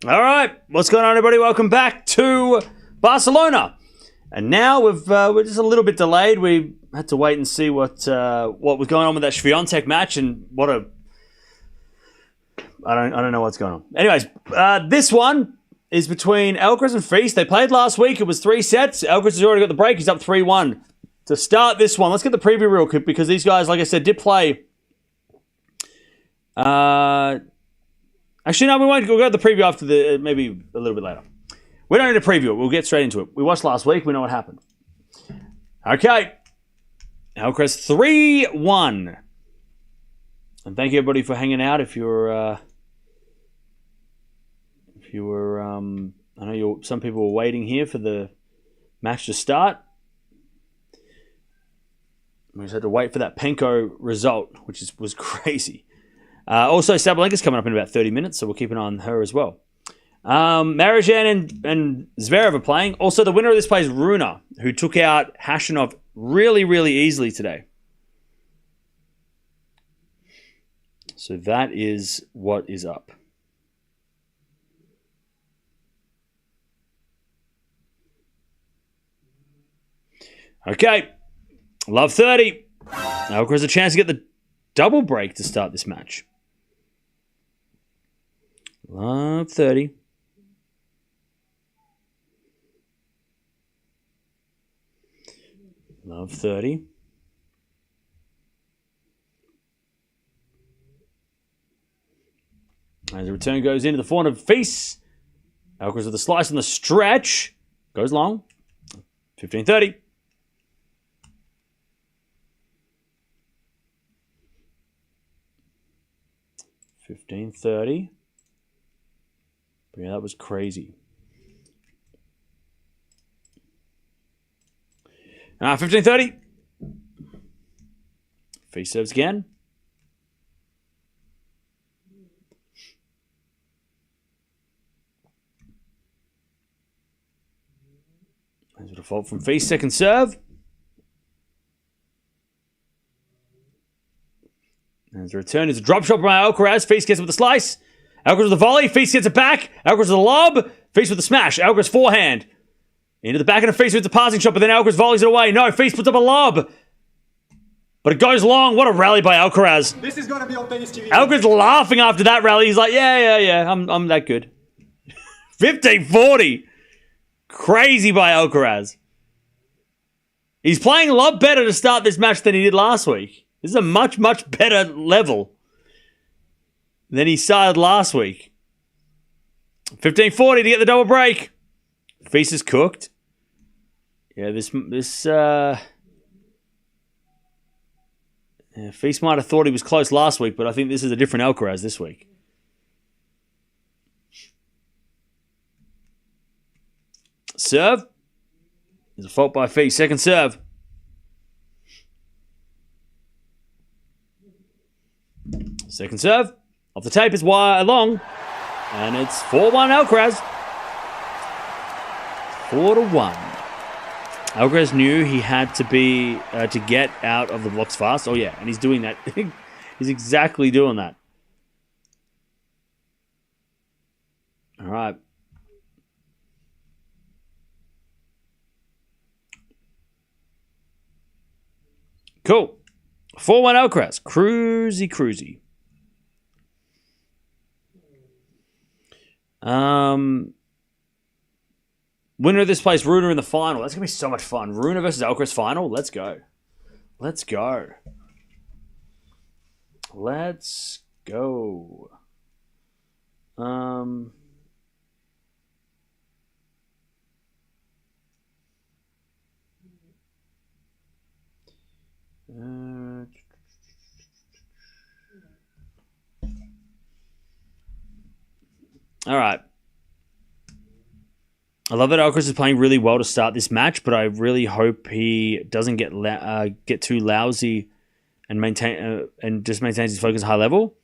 All right, what's going on, everybody? Welcome back to Barcelona. And now we're just a little bit delayed. We had to wait and see what was going on with that Swiatek match, and I don't know what's going on. Anyways, this one is between Alcaraz and FILS. They played last week. It was 3 sets. Alcaraz has already got the break. He's up 3-1. To start this one, let's get the preview real quick because these guys, like I said, did play. Actually, no, we won't. We'll go to the preview after maybe a little bit later. We don't need to preview it. We'll get straight into it. We watched last week. We know what happened. Okay. Alcaraz 3-1. And thank you, everybody, for hanging out. If you were, I know some people were waiting here for the match to start. We just had to wait for that Penko result, which was crazy. Also, Sabalenka's coming up in about 30 minutes, so we'll keep an eye on her as well. Marijan and Zverev are playing. Also, the winner of this play is Rune, who took out Hashanov really, really easily today. So that is what is up. Okay. Love 30. Alcaraz has a chance to get the double break to start this match. Love 30. Love 30. As the return goes into the forehand of FILS. Alcaraz with a slice on the stretch. Goes long. 15-30. $15.30. But yeah, that was crazy. 15.30. FILS serves again. There's a default from FILS, second serve. As the return is a drop shot by Alcaraz. FILS gets it with a slice. Alcaraz with the volley. FILS gets it back. Alcaraz with the lob. FILS with the smash. Alcaraz forehand. Into the back of the FILS with the passing shot, but then Alcaraz volleys it away. No, FILS puts up a lob. But it goes long. What a rally by Alcaraz. This is going to be on tennis TV. Alcaraz laughing after that rally. He's like, yeah. I'm that good. 15-40. Crazy by Alcaraz. He's playing a lot better to start this match than he did last week. This is a much, much better level than he started last week. 15-40 to get the double break. FILS is cooked. Yeah, FILS might have thought he was close last week, but I think this is a different Alcaraz this week. Serve. There's a fault by FILS. Second serve. Second serve. Off the tape is wide long. And it's 4-1 Alcaraz. 4-1. Alcaraz knew he had to be to get out of the blocks fast. Oh yeah, and he's doing that. He's exactly doing that. All right. Cool. 4-1 Alcaraz. Cruisy. Winner of this place, Rune in the final. That's going to be so much fun. Rune versus Alcaraz final. Let's go. All right. I love that Alcaraz is playing really well to start this match, but I really hope he doesn't get too lousy and just maintains his focus at high level.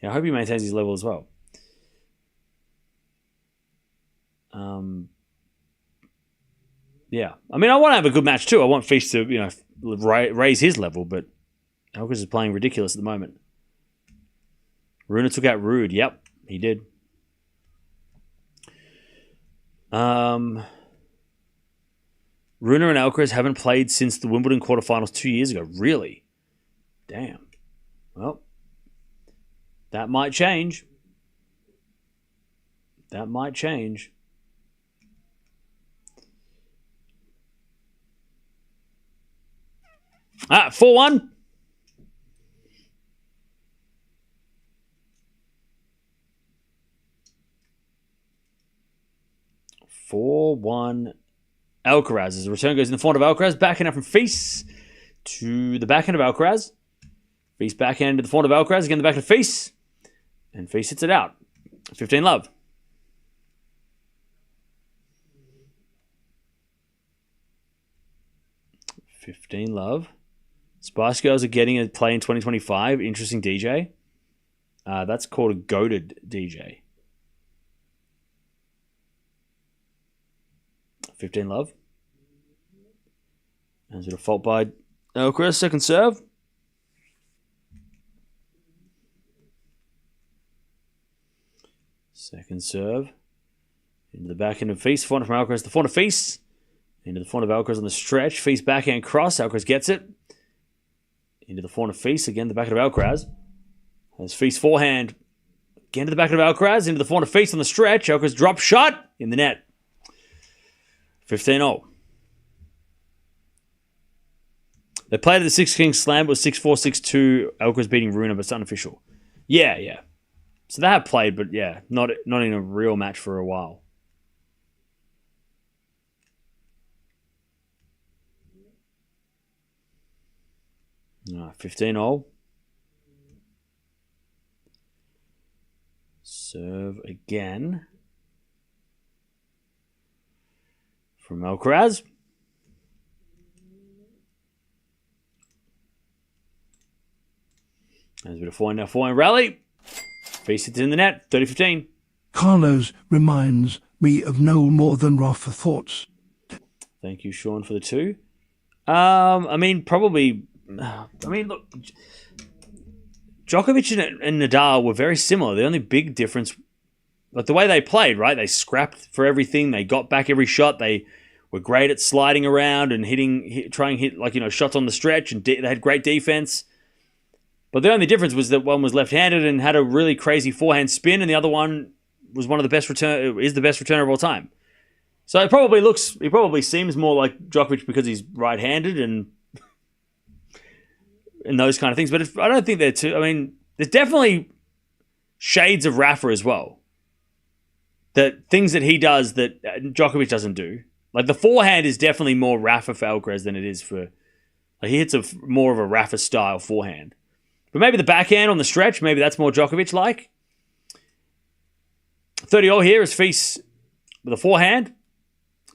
Yeah, I hope he maintains his level as well. Yeah, I mean, I want to have a good match too. I want FILS to, raise his level, but Alcaraz is playing ridiculous at the moment. Rune took out Rude. Yep, he did. Rune and Alcaraz haven't played since the Wimbledon quarterfinals 2 years ago. Really? Damn. Well, that might change. That might change. Ah, 4-1. Alcaraz. As the return goes in the front of Alcaraz. Backhand from FILS to the backhand of Alcaraz. FILS backhand to the front of Alcaraz. Again, the backhand of FILS. And FILS hits it out. 15-love. Spice Girls are getting a play in 2025. Interesting DJ. That's called a goated DJ. 15-love. As a default by Alcaraz. Second serve. Second serve. Into the backhand of FILS. Front from Alcaraz. The front of FILS. Into the front of Alcaraz on the stretch. FILS backhand cross. Alcaraz gets it. Into the front of FILS. Again, the backhand of Alcaraz. There's FILS forehand. Again to the backhand of Alcaraz. Into the front of FILS on the stretch. Alcaraz drop shot in the net. 15-0. They played at the Six Kings Slam. It was 6-4, 6-2. Alcaraz beating Rune, but it's unofficial. Yeah. So they have played, but yeah, not in a real match for a while. No, 15-0. Serve again from Alcaraz. There's a bit of forehand rally. FILS hits in the net, 30-15. Carlos reminds me of no more than Rafa thoughts. Thank you, Sean, for the 2. Look, Djokovic and Nadal were very similar. The only big difference, like the way they played, right? They scrapped for everything. They got back every shot. They were great at sliding around and trying to hit shots on the stretch, and they had great defense. But the only difference was that one was left-handed and had a really crazy forehand spin, and the other one was the best returner of all time. So he probably seems more like Djokovic because he's right-handed and those kind of things. But I don't think they're too. I mean, there's definitely shades of Rafa as well. That things that he does that Djokovic doesn't do. Like the forehand is definitely more Rafa for Alcaraz than it is for. Like he hits more of a Rafa style forehand. But maybe the backhand on the stretch, maybe that's more Djokovic-like. 30-0 here is FILS with a forehand.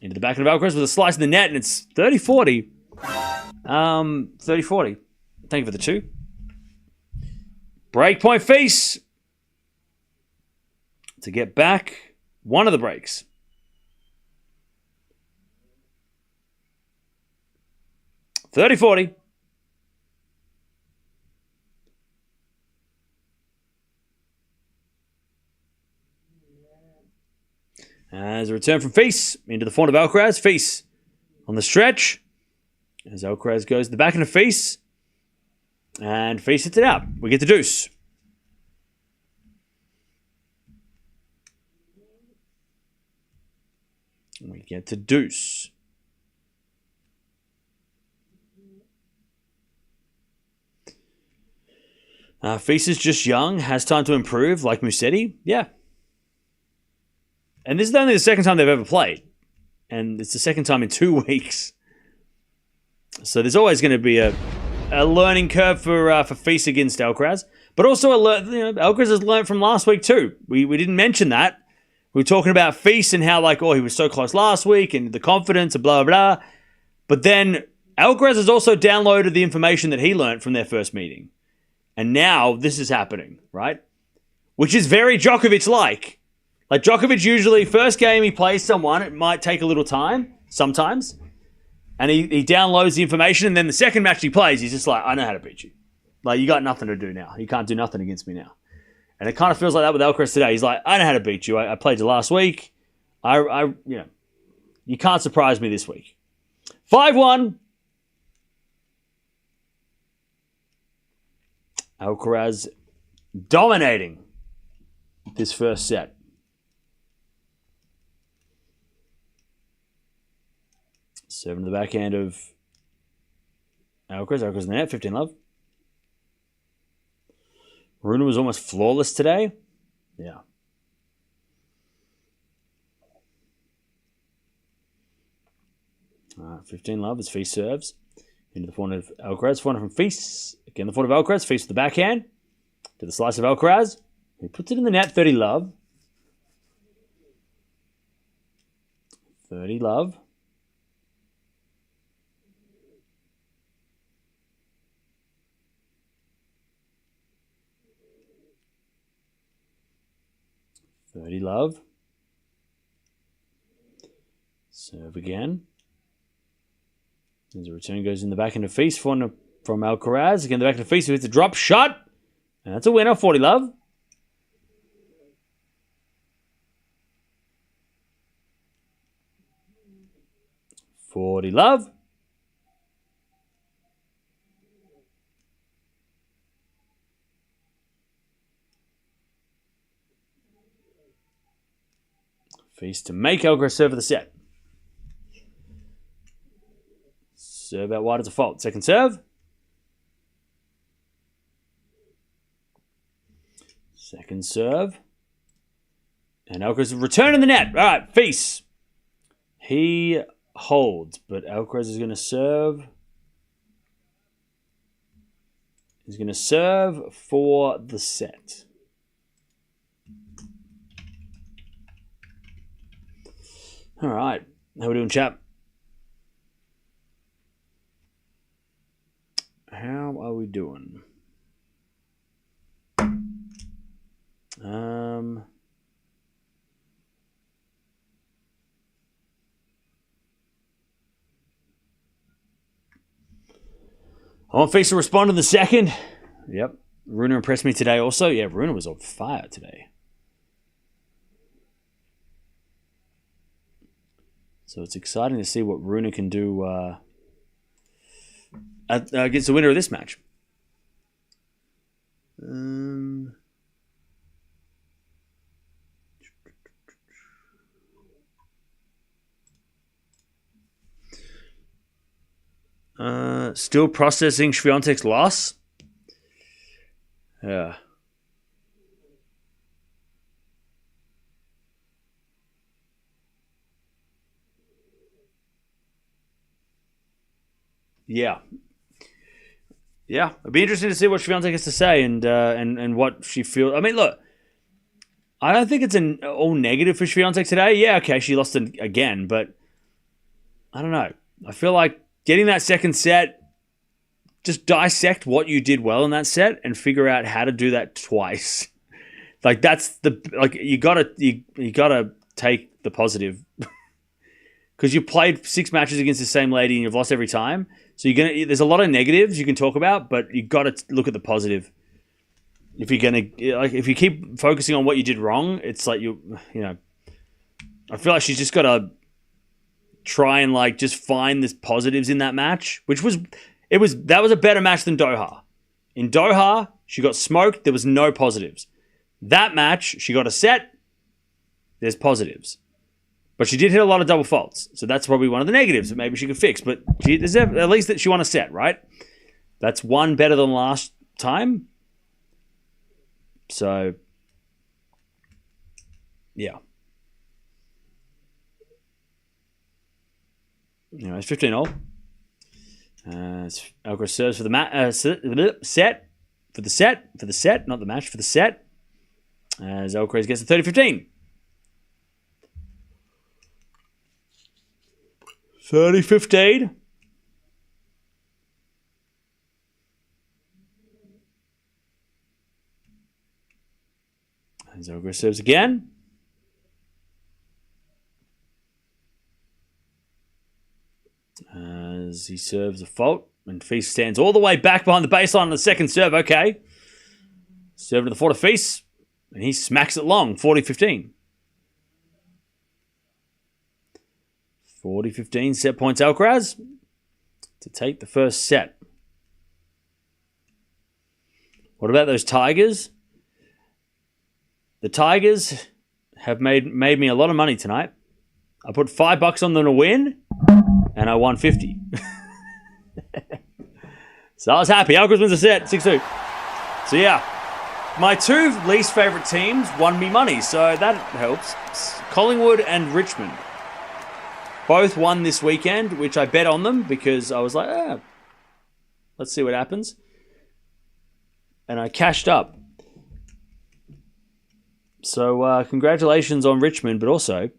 Into the backhand of Alcaraz with a slice in the net, and it's 30-40. 30-40. Thank you for the 2. Breakpoint FILS to get back one of the breaks. $30-40. As a return from FILS into the front of Alcaraz. FILS on the stretch. As Alcaraz goes to the back end of FILS. And FILS hits it out. We get the deuce. We get to deuce. FILS is just young, has time to improve, like Musetti. Yeah. And this is only the second time they've ever played. And it's the second time in 2 weeks. So there's always going to be a learning curve for FILS against Alcaraz. But also, Alcaraz has learned from last week too. We didn't mention that. We were talking about FILS and how, he was so close last week and the confidence and blah, blah, blah. But then Alcaraz has also downloaded the information that he learned from their first meeting. And now this is happening, right? Which is very Djokovic-like. Like Djokovic usually, first game he plays someone, it might take a little time, sometimes. And he downloads the information, and then the second match he plays, he's just like, I know how to beat you. Like, you got nothing to do now. You can't do nothing against me now. And it kind of feels like that with Alcaraz today. He's like, I know how to beat you. I played you last week. You can't surprise me this week. 5-1. Alcaraz dominating this first set. Serving to the backhand of Alcaraz. Alcaraz in the net, 15-love. Rune was almost flawless today. Yeah. All right, 15-love as FIS serves. Into the forehand of Alcaraz. Forehand from FIS. Again, the forehand of Alcaraz. FIS with the backhand. To the slice of Alcaraz. He puts it in the net, 30-love. 30-love. Love. Serve again. As a return goes in the back end of FIS from Alcaraz. Again, the back end of FIS who hits a drop shot. And that's a winner, 40-love. Love. FIS to make Alcaraz serve for the set. Serve out wide as a fault. Second serve. Second serve. And Alcaraz return in the net. All right, FIS. He holds, but Alcaraz is going to serve. He's going to serve for the set. All right. How we doing, chap? How are we doing? I want FIS to respond in the second. Yep. Rune impressed me today also. Yeah, Rune was on fire today. So it's exciting to see what Rune can do against the winner of this match. Still processing Swiatek's loss. Yeah. Yeah, it'd be interesting to see what Swiatek has to say and what she feels. I mean, look, I don't think it's all negative for Swiatek today. Yeah, okay, she lost again, but I don't know. I feel like getting that second set, just dissect what you did well in that set and figure out how to do that twice. Like you gotta take the positive. Because you played 6 matches against the same lady and you've lost every time. So there's a lot of negatives you can talk about, but you got to look at the positive. If you keep focusing on what you did wrong, it's like I feel like she's just got to try and just find the positives in that match, that was a better match than Doha. In Doha, she got smoked. There was no positives. That match, she got a set. There's positives. But she did hit a lot of double faults. So that's probably one of the negatives that maybe she could fix. But at least that she won a set, right? That's one better than last time. So, yeah. It's 15-all. Alcaraz serves for the set, not the match, for the set. As Alcaraz gets the 30-15. 30-15. As Alcaraz serves again. As he serves a fault. And FIS stands all the way back behind the baseline on the second serve. Okay. Serve to the forward of FIS. And he smacks it long. 40-15. 40-15 set points Alcaraz to take the first set. What about those Tigers? The Tigers have made me a lot of money tonight. I put $5 on them to win, and I won 50. So I was happy. Alcaraz wins the set, 6-2. So yeah, my two least favourite teams won me money, so that helps. Collingwood and Richmond. Both won this weekend, which I bet on them because I was like, let's see what happens. And I cashed up. So congratulations on Richmond, but also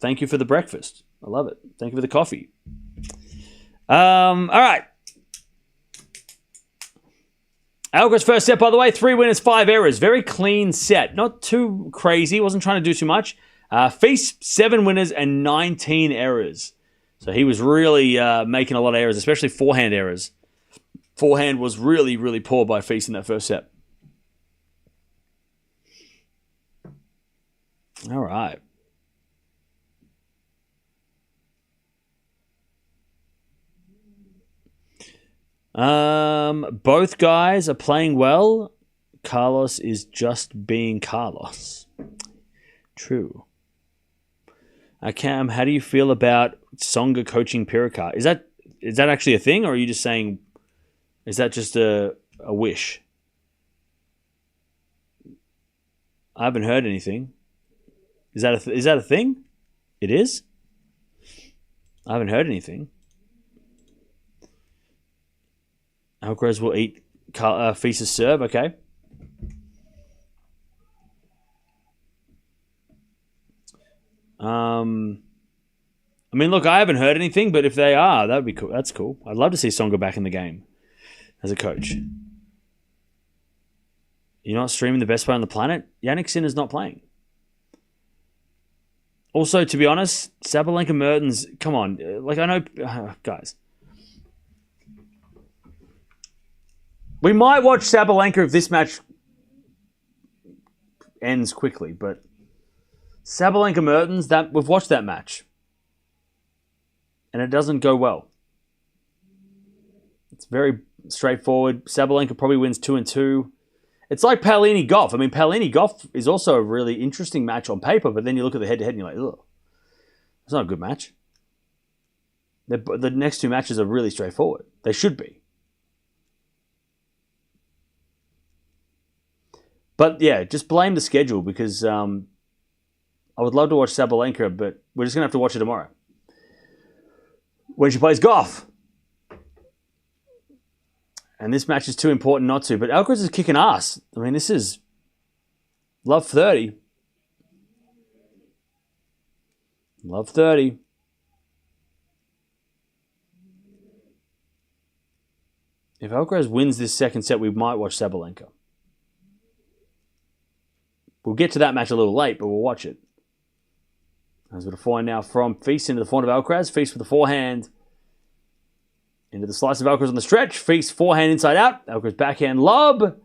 thank you for the breakfast. I love it. Thank you for the coffee. All right. Alcaraz first set, by the way, 3 winners, 5 errors. Very clean set. Not too crazy. Wasn't trying to do too much. FILS, 7 winners and 19 errors. So he was really making a lot of errors, especially forehand errors. Forehand was really, really poor by FILS in that first set. All right. Both guys are playing well. Carlos is just being Carlos. True. Cam, how do you feel about Tsonga coaching Pirikar? Is that actually a thing, or are you just saying, is that just a wish? I haven't heard anything. Is that a thing? It is? I haven't heard anything. Alcaraz will eat FILS' serve, okay. I mean, look, I haven't heard anything, but if they are, that would be cool. That's cool. I'd love to see Tsonga back in the game as a coach. You're not streaming the best player on the planet? Jannik Sinner's not playing. Also, to be honest, Sabalenka Mertens, come on. Like, I know, guys. We might watch Sabalenka if this match ends quickly, but Sabalenka Mertens, we've watched that match. And it doesn't go well. It's very straightforward. Sabalenka probably wins 2-2. It's like Paolini Gauff. I mean, Paolini Gauff is also a really interesting match on paper, but then you look at the head-to-head and you're like, ugh. It's not a good match. The next two matches are really straightforward. They should be. But yeah, just blame the schedule because I would love to watch Sabalenka, but we're just going to have to watch it tomorrow when she plays Gauff. And this match is too important not to. But Alcaraz is kicking ass. I mean, this is love 30. Love 30. If Alcaraz wins this second set, we might watch Sabalenka. We'll get to that match a little late, but we'll watch it. As with a forehand now from FILS into the forehand of Alcaraz. FILS with the forehand. Into the slice of Alcaraz on the stretch. FILS forehand inside out. Alcaraz backhand lob.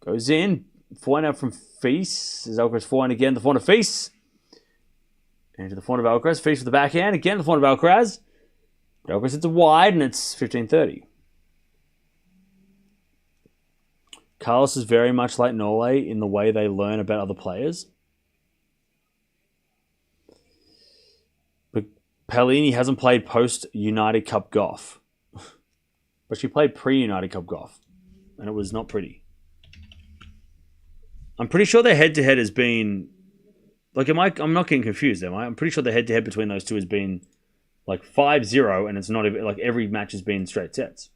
Goes in. Forehand out from FILS. As Alcaraz forehand again. The forehand of FILS. Into the forehand of Alcaraz. FILS with the backhand. Again the forehand of Alcaraz. But Alcaraz hits a wide and it's 15-30. Carlos is very much like Nole in the way they learn about other players. But Paolini hasn't played post-United Cup Gauff. But she played pre-United Cup Gauff. And it was not pretty. I'm pretty sure their head-to-head has been... Like, I'm not getting confused, am I? I'm pretty sure the head-to-head between those two has been like 5-0, and it's not even... Like, every match has been straight sets.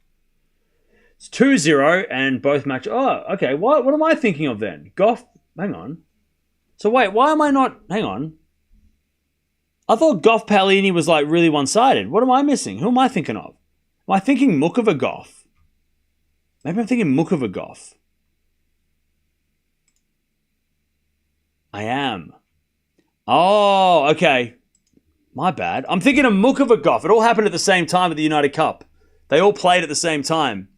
It's 2-0, and both matches... Oh, okay. What am I thinking of then? Gauff... Hang on. So wait, why am I not... Hang on. I thought Gauff Paolini was like really one-sided. What am I missing? Who am I thinking of? Am I thinking Mukova Gauff? Maybe I'm thinking Mukova Gauff. I am. Oh, okay. My bad. I'm thinking of Mukova Gauff. It all happened at the same time at the United Cup. They all played at the same time.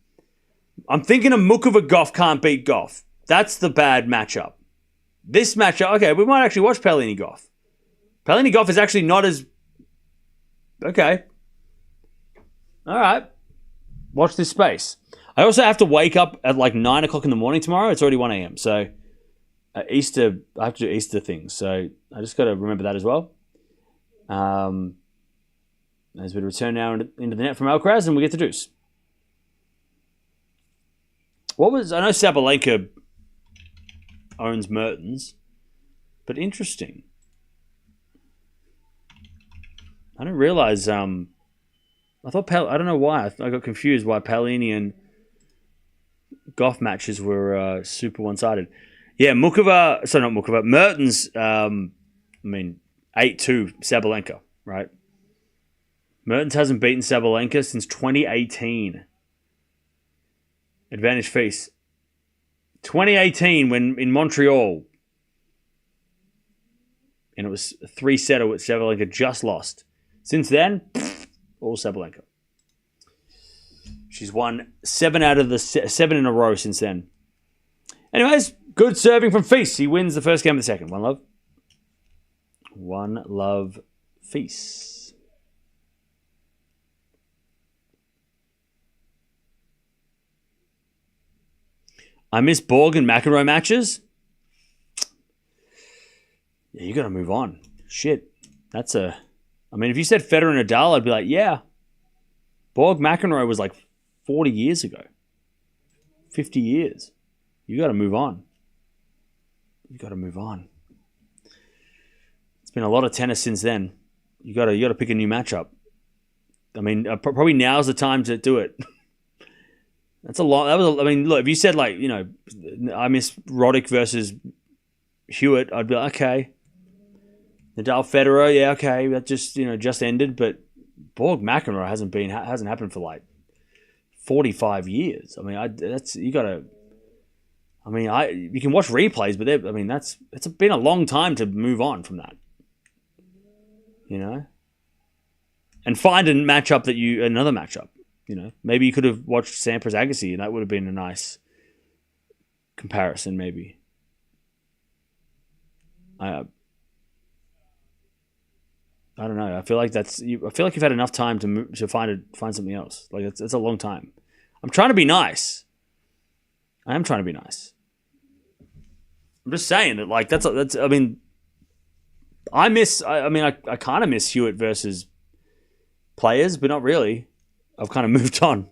I'm thinking of Mukova Gauff can't beat Gauff. That's the bad matchup. This matchup, okay, we might actually watch Paolini Gauff. Paolini Gauff is actually not as... Okay. All right. Watch this space. I also have to wake up at like 9 o'clock in the morning tomorrow. It's already 1 a.m. So Easter, I have to do Easter things. So I just got to remember that as well. As we return now into the net from Alcaraz and we get the deuce. I know Sabalenka owns Mertens, but interesting. I didn't realize, I thought, I don't know why, I got confused why Paolini and Gauff matches were super one-sided. Yeah, Mertens, 8-2 Sabalenka, right? Mertens hasn't beaten Sabalenka since 2018. Advantage FILS. 2018 when in Montreal. And it was a 3-setter which Sabalenka just lost. Since then, all Sabalenka. She's won 7 out of the 7 in a row since then. Anyways, good serving from FILS. He wins the first game of the second. 1-love. 1-love FILS. I miss Borg and McEnroe matches. Yeah, you got to move on. Shit. I mean, if you said Federer and Nadal, I'd be like, yeah. Borg McEnroe was like 40 years ago. 50 years. You got to move on. You got to move on. It's been a lot of tennis since then. You got to pick a new matchup. I mean, probably now's the time to do it. That's a lot. I mean, look, if you said like, I miss Roddick versus Hewitt, I'd be like, okay. Nadal Federer, yeah, okay, that just ended. But Borg McEnroe hasn't happened for like 45 years. I mean, you can watch replays, but it's been a long time to move on from that. And find another matchup. Maybe you could have watched Sampras Agassi, and that would have been a nice comparison. Maybe. I don't know. I feel like you've had enough time to find something else. Like it's a long time. I'm trying to be nice. I am trying to be nice. I'm just saying that like that's. I mean, I kind of miss Hewitt versus players, but not really. I've kind of moved on.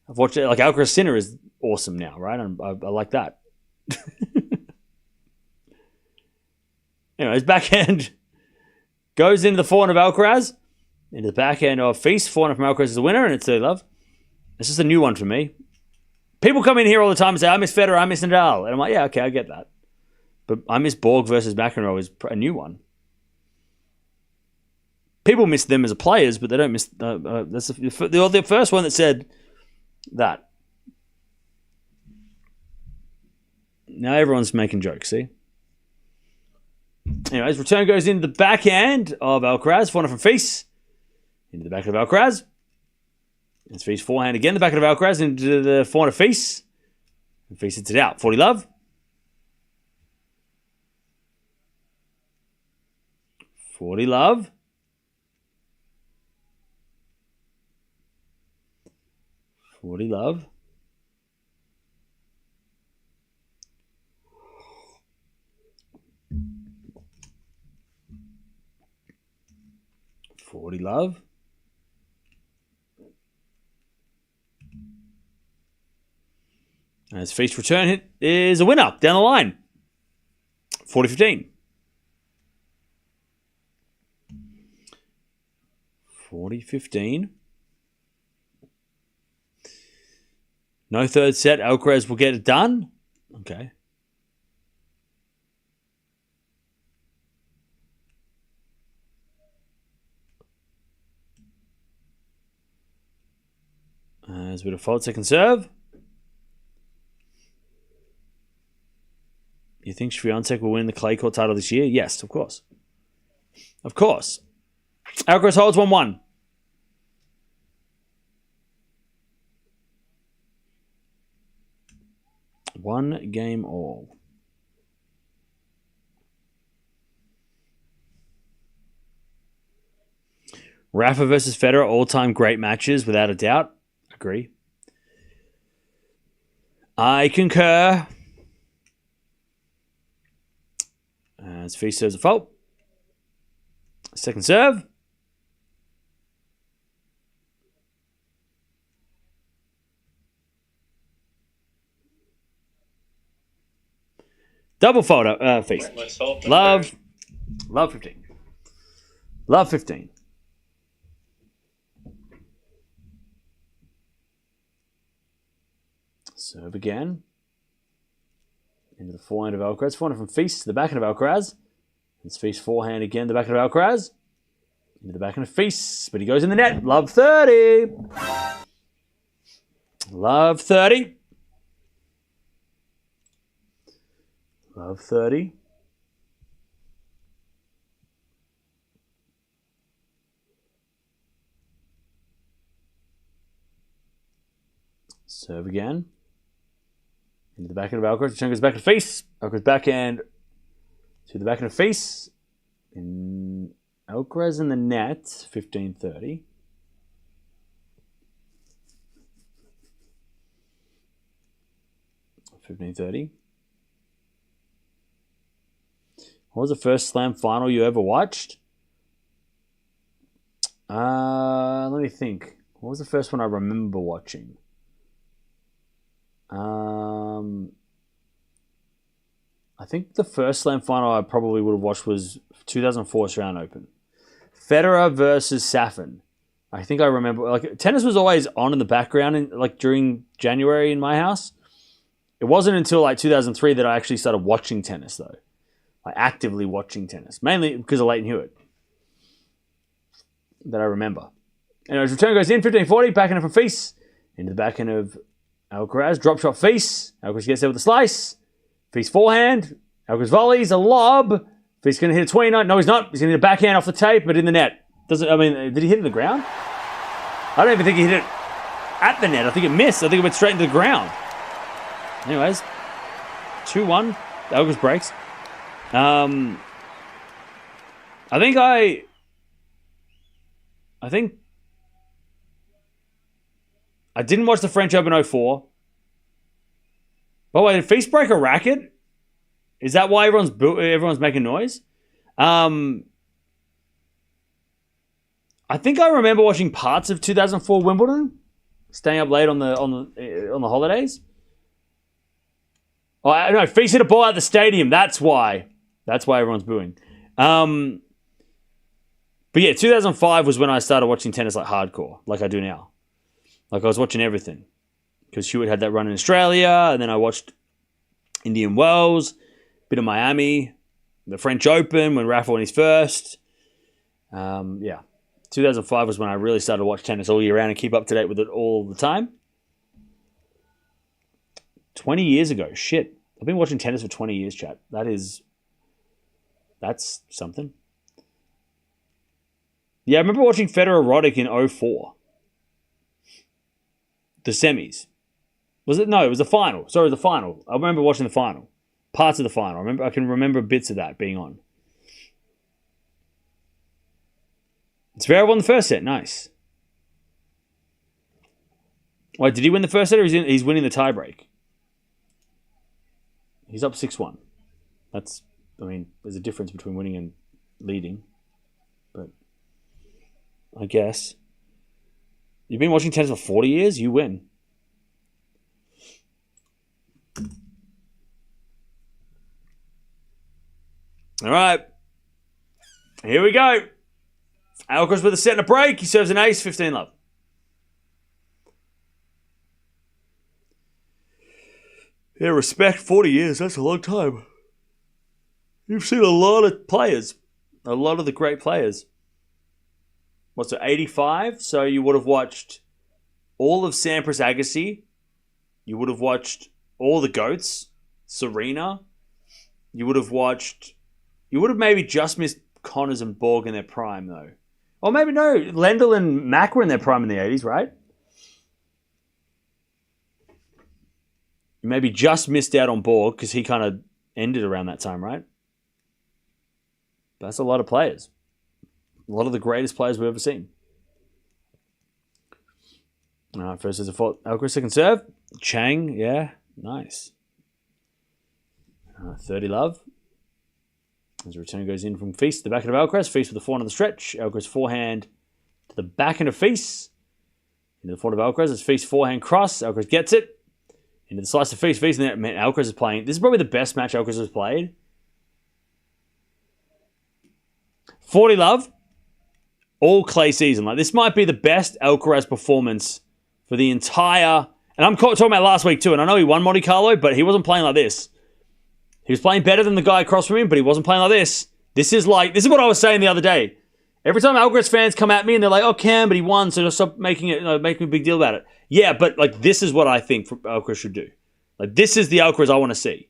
I've watched it. Like Alcaraz Sinner is awesome now, right? I like that. Anyways, backhand goes into the forehand of Alcaraz, into the backhand of FILS. Forehand from Alcaraz is the winner, and it's a love. It's just a new one for me. People come in here all the time and say, I miss Federer, I miss Nadal. And I'm like, yeah, okay, I get that. But I miss Borg versus McEnroe is a new one. People miss them as players, but they don't miss... that's the first one that said that. Now everyone's making jokes, see? Anyways, return goes into the backhand of Alcaraz. Forehand from FILS. Into the back of Alcaraz. It's FILS forehand again. The back of Alcaraz into the forehand of FILS. And FILS hits it out. 40-love. 40-love. 40-love. Love. And his FILS return hit is a winner down the line. 40-15. 40-15. No third set. Alcaraz will get it done. Okay. As we default second serve. You think Swiatek will win the clay court title this year? Yes, of course. Of course. Alcaraz holds 1-1. One game all. Rafa versus Federer, all-time great matches, without a doubt. Agree. I concur. As Fee serves a fault. Second serve. Double fault, Feast. Love 15. Love 15. Serve again. Into the forehand of Alcaraz. Forehand from Feast to the backhand of Alcaraz. It's Feast forehand again, the backhand of Alcaraz. Into the backhand of Feast, but he goes in the net. Love 30. Love 30. Love 30. Serve again. Into the backhand of Alcaraz. Return goes back to Feast. Alcaraz backhand to the backhand of Feast. In Alcaraz in the net. 15-30. What was the first Slam final you ever watched? Let me think. What was the first one I remember watching? I think the first Slam final I probably would have watched was 2004 Australian Open. Federer versus Safin. I think I remember. Like, tennis was always on in the background, during January in my house. It wasn't until 2003 that I actually started watching tennis, though. Actively watching tennis, mainly because of Leighton Hewitt. That I remember. And his return goes in, 15-40, backhand from Feast. Into the backhand of Alcaraz, drop shot Feast. Alcaraz gets there with a slice. Feast forehand. Alcaraz volleys, a lob. Feast going to hit a 29. No, he's not. He's going to hit a backhand off the tape, but in the net. Did he hit it in the ground? I don't even think he hit it at the net. I think it missed. I think it went straight into the ground. Anyways, 2-1. Alcaraz breaks. I think I didn't watch the French Open 04. By the way, did Feast break a racket? Is that why everyone's making noise? I think I remember watching parts of 2004 Wimbledon, staying up late on the holidays. Oh no, Feast hit a ball out the stadium. That's why everyone's booing. But yeah, 2005 was when I started watching tennis hardcore, like I do now. I was watching everything. Because Hewitt had that run in Australia, and then I watched Indian Wells, bit of Miami, the French Open when Rafa won his first. 2005 was when I really started to watch tennis all year round and keep up to date with it all the time. 20 years ago. Shit. I've been watching tennis for 20 years, chat. That's something. Yeah, I remember watching Federer Roddick in 04. The semis. Was it? No, it was the final. Sorry, the final. I remember watching the final. Parts of the final. I can remember bits of that being on. Zverev won the first set. Nice. Wait, did he win the first set or he's winning the tiebreak? He's up 6-1. There's a difference between winning and leading. But I guess. You've been watching tennis for 40 years? You win. All right. Here we go. Alcaraz with a set and a break. He serves an ace, 15-love. Yeah, respect, 40 years. That's a long time. You've seen a lot of players. A lot of the great players. What's it, 85? So you would have watched all of Sampras Agassi. You would have watched all the GOATs. Serena. You would have maybe just missed Connors and Borg in their prime, though. Or maybe no. Lendl and Mack were in their prime in the 80s, right? You maybe just missed out on Borg because he kind of ended around that time, right? But that's a lot of players. A lot of the greatest players we've ever seen. All right, first is a fault. Alcaraz second serve. Chang, yeah, nice. 30 love. As the return goes in from Feast to the backhand of Alcaraz. Feast with the forehand on the stretch. Alcaraz forehand to the backhand of Feast. Into the forehand of Alcaraz. It's Feast forehand cross. Alcaraz gets it. Into the slice of Feast. Feast, and then, man, Alcaraz is playing. This is probably the best match Alcaraz has played. 40 love. All clay season. Like, this might be the best Alcaraz performance for the entire... And I'm talking about last week too, and I know he won Monte Carlo, but he wasn't playing like this. He was playing better than the guy across from him, but he wasn't playing like this. This is what I was saying the other day. Every time Alcaraz fans come at me and they're like, "Oh, Cam, but he won, so just stop making a big deal about it." Yeah, but like this is what I think Alcaraz should do. Like this is the Alcaraz I want to see.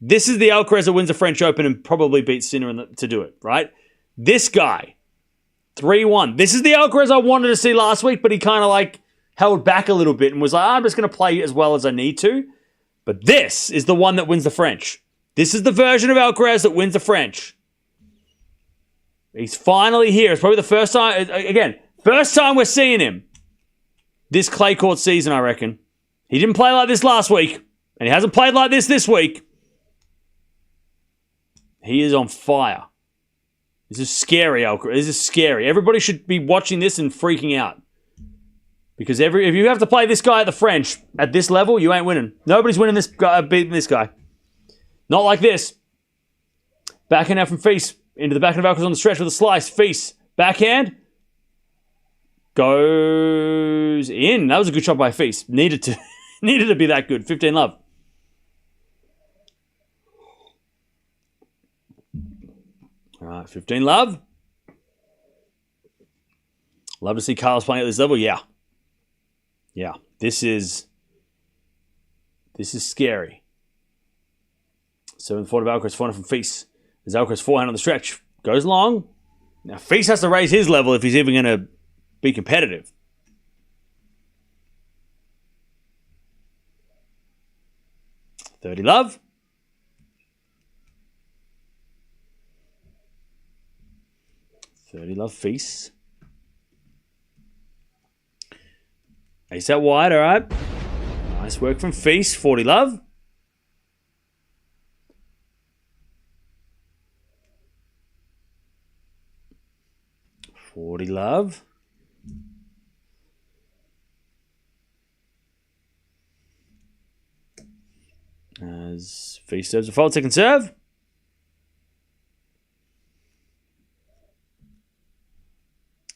This is the Alcaraz that wins the French Open and probably beats Sinner to do it, right? This guy, 3-1. This is the Alcaraz I wanted to see last week, but he kind of like held back a little bit and was like, "I'm just going to play as well as I need to." But this is the one that wins the French. This is the version of Alcaraz that wins the French. He's finally here. It's probably the first time, again, first time we're seeing him this clay court season, I reckon. He didn't play like this last week, and he hasn't played like this week. He is on fire. This is scary, Alcaraz. This is scary. Everybody should be watching this and freaking out. Because if you have to play this guy at the French at this level, you ain't winning. Nobody's winning this guy, beating this guy. Not like this. Backhand out from Feast. Into the backhand of Alcaraz on the stretch with a slice. Feast. Backhand. Goes in. That was a good shot by Feast. Needed to be that good. 15 love. All right, 15 love. Love to see Carlos playing at this level. Yeah. Yeah. This is scary. 7th forward of Alcaraz, forehand from Feast. There's Alcaraz forehand on the stretch. Goes long. Now Feast has to raise his level if he's even going to be competitive. $30 love. $30 love Feast. Ace out wide, all right. Nice work from Feast. 40 love. $40 love. As Feast serves a fault, second serve.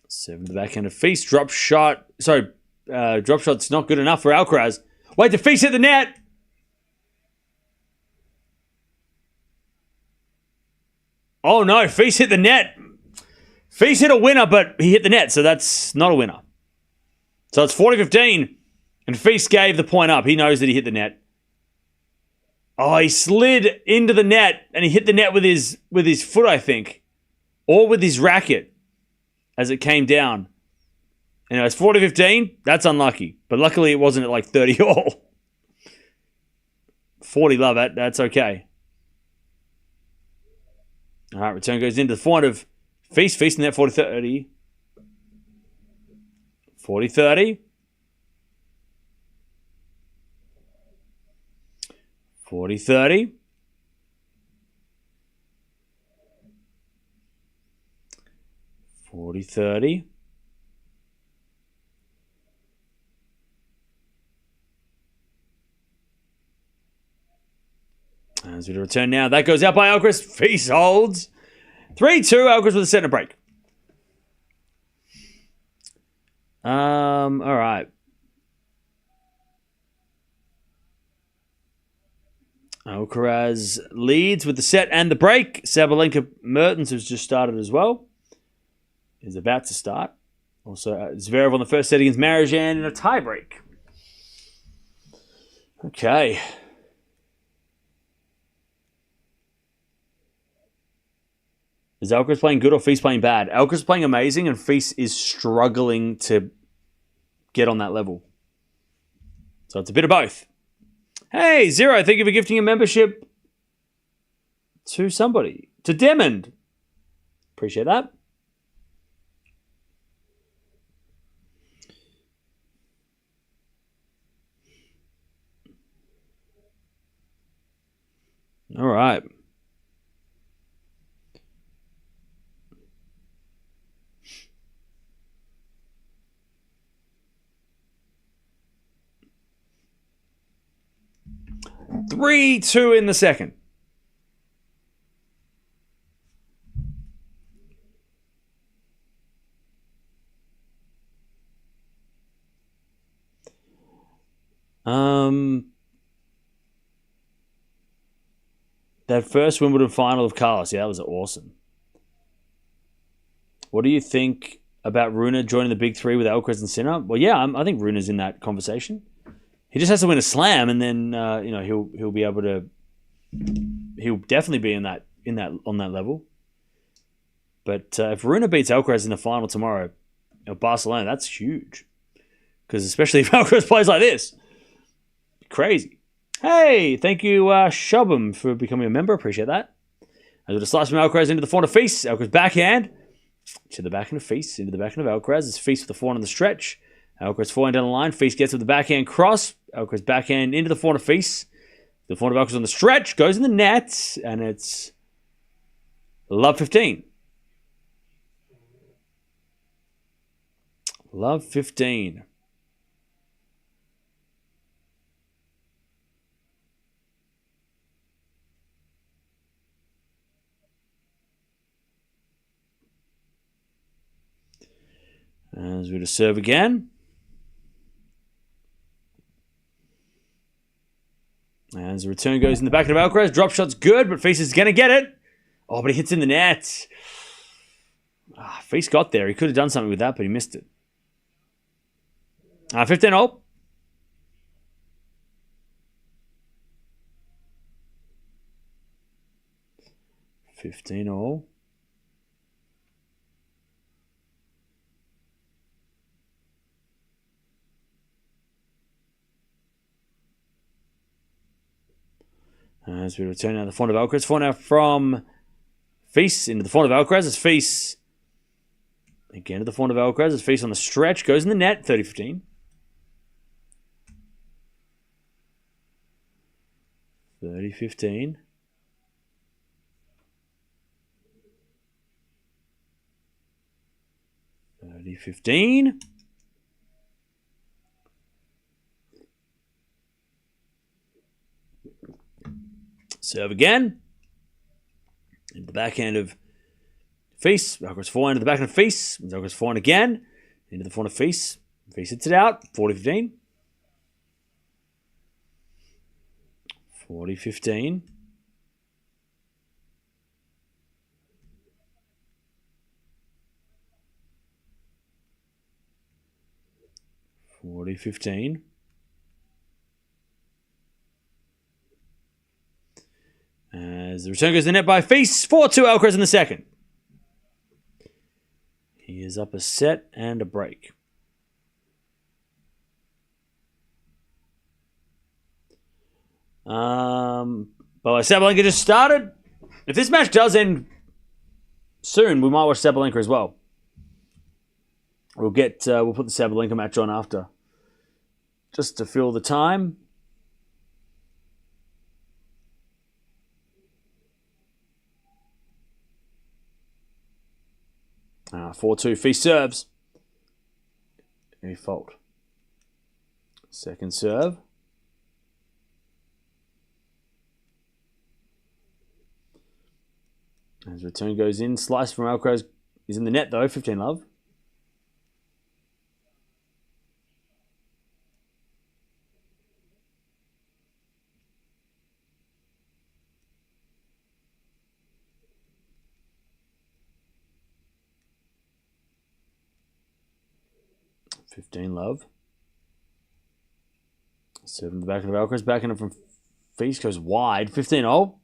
Seven to the backhand of Feast. Drop shot. Sorry, drop shot's not good enough for Alcaraz. Wait, did Feast hit the net? Oh no, Feast hit the net. Feast hit a winner, but he hit the net, so that's not a winner. So it's 40-15, and Feast gave the point up. He knows that he hit the net. Oh, he slid into the net, and he hit the net with his foot, I think. Or with his racket, as it came down. Anyway, it's 40-15. That's unlucky. But luckily, it wasn't at like 30 all. 40 love, that's okay. All right, return goes into the forehand of Feast. Feast in that 40-30. 40-30. 40-30. 40-30. As we return now, that goes out by Alcaraz. Feast holds. 3-2, Alcaraz with a set and a break. All right. Alcaraz leads with the set and the break. Sabalenka Mertens, who's just started as well, is about to start. Also, Zverev on the first set against Marijan in a tiebreak. Okay. Is Alcaraz playing good or Feast playing bad? Alcaraz playing amazing and Feast is struggling to get on that level. So it's a bit of both. Hey, Zero, thank you for gifting a membership to somebody. To Demond. Appreciate that. All right. Three-two in the second. That first Wimbledon final of Carlos, yeah, that was awesome. What do you think about Rune joining the big three with Alcaraz and Sinner? Well, yeah, I think Rune's in that conversation. He just has to win a slam, and then he'll be able to. He'll definitely be on that level. But if Rune beats Alcaraz in the final tomorrow at Barcelona, that's huge. Because especially if Alcaraz plays like this, crazy. Hey, thank you, Shubham, for becoming a member. Appreciate that. As with a slice from Alcaraz into the forehand of Feast. Alcaraz backhand to the backhand of Feast, into the backhand of Alcaraz. It's Feast with the forehand on the stretch. Alcaraz forehand down the line. Feast gets with the backhand cross. Alcaraz backhand into the forehand of Feast. The forehand of Alcaraz on the stretch goes in the net, and it's love 15. Love 15. As we to serve again. As the return goes in the back of Alcaraz. Drop shot's good, but Feast is going to get it. Oh, but he hits in the net. Feast got there. He could have done something with that, but he missed it. 15-all. As we return now to the forehand of Alcaraz. Forehand now from Feast into the forehand of Alcaraz. It's Feast again to the forehand of Alcaraz. It's Feast on the stretch. Goes in the net. 30-15. 30-15. Serve again. Into the backhand of Feast. Alcaraz forehand to the backhand of Feast. Alcaraz forehand again. Into the forehand of Feast. Feast hits it out. 40-15. 40-15. 40-15. As the return goes to the net by Feast. 4-2 Alcaraz in the second. He is up a set and a break. But Sabalenka just started. If this match does end soon, we might watch Sabalenka as well. We'll put the Sabalenka match on after, just to fill the time. Ah, 4-2. Feast serves. Any fault. Second serve. As return goes in. Slice from Alcaraz is in the net though. 15 love. Serve in the back of Alcaraz. Backing it from Feast goes wide. 15-all.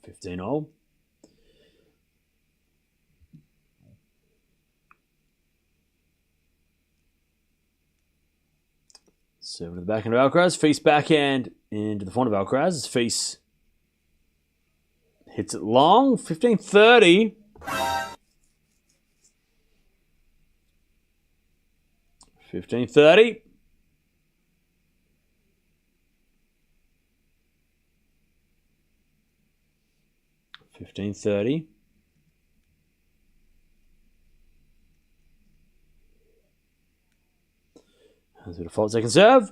15-all. Serve to the backhand of Alcaraz. Feast backhand into the front of Alcaraz. As Feast hits it long. 15-30. 15:30. That's a default second serve.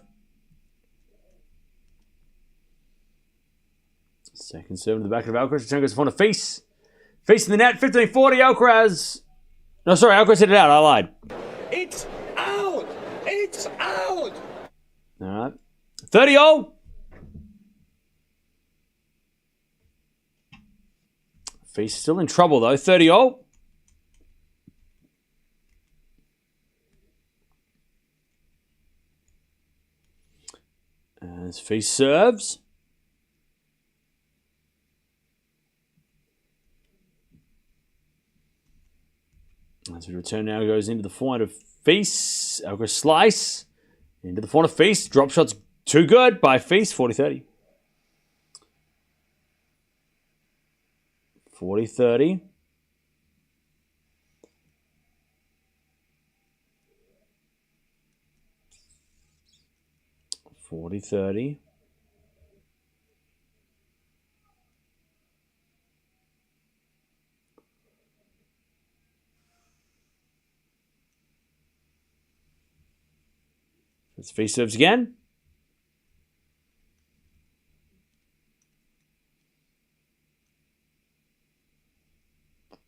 Second serve to the back of Alcaraz. Return goes to FILS. FILS in the net. 15:40. Alcaraz. No, sorry. Alcaraz hit it out. I lied. It's out! It's out! All right. 30-all. FILS still in trouble, though. 30-all. As FILS serves. As we return now goes into the forehand of FILS. Alcaraz slice. Into the forehand of FILS. Drop shots too good by FILS. 40-30. 40-30. As FILS serves again.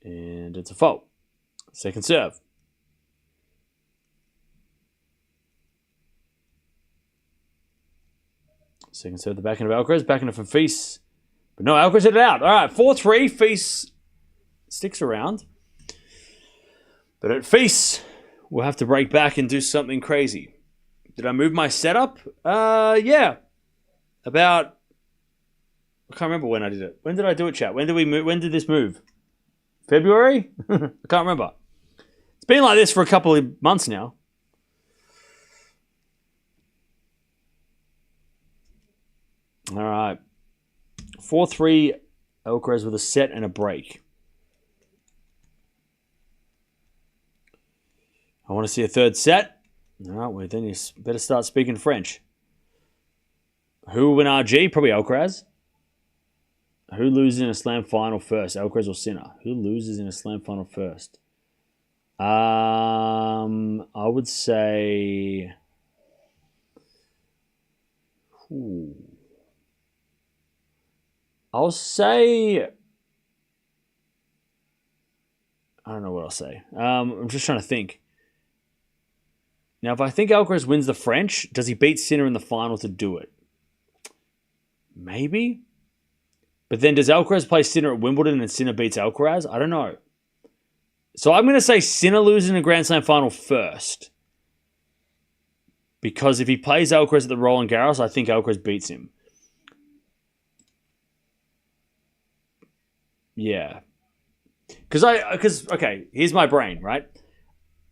And it's a fault. Second serve. Second serve, the backhand of Alcaraz. Backhand from FILS. But no, Alcaraz hit it out. All right, 4-3. FILS sticks around. But at FILS, we'll have to break back and do something crazy. Did I move my setup? Yeah. About... I can't remember when I did it. When did I do it, chat? When did we move? When did this move? February? I can't remember. It's been like this for a couple of months now. All right. 4-3 Alcaraz with a set and a break. I want to see a third set. All right, well, then you better start speaking French. Who will win RG? Probably Alcaraz. Who loses in a slam final first? Alcaraz or Sinner? Who loses in a slam final first? I would say... I'll say... I don't know what I'll say. I'm just trying to think. Now, if I think Alcaraz wins the French, does he beat Sinner in the final to do it? Maybe. But then does Alcaraz play Sinner at Wimbledon and Sinner beats Alcaraz? I don't know. So I'm going to say Sinner loses in a Grand Slam final first. Because if he plays Alcaraz at the Roland Garros, I think Alcaraz beats him. Yeah. Because, okay, here's my brain, right?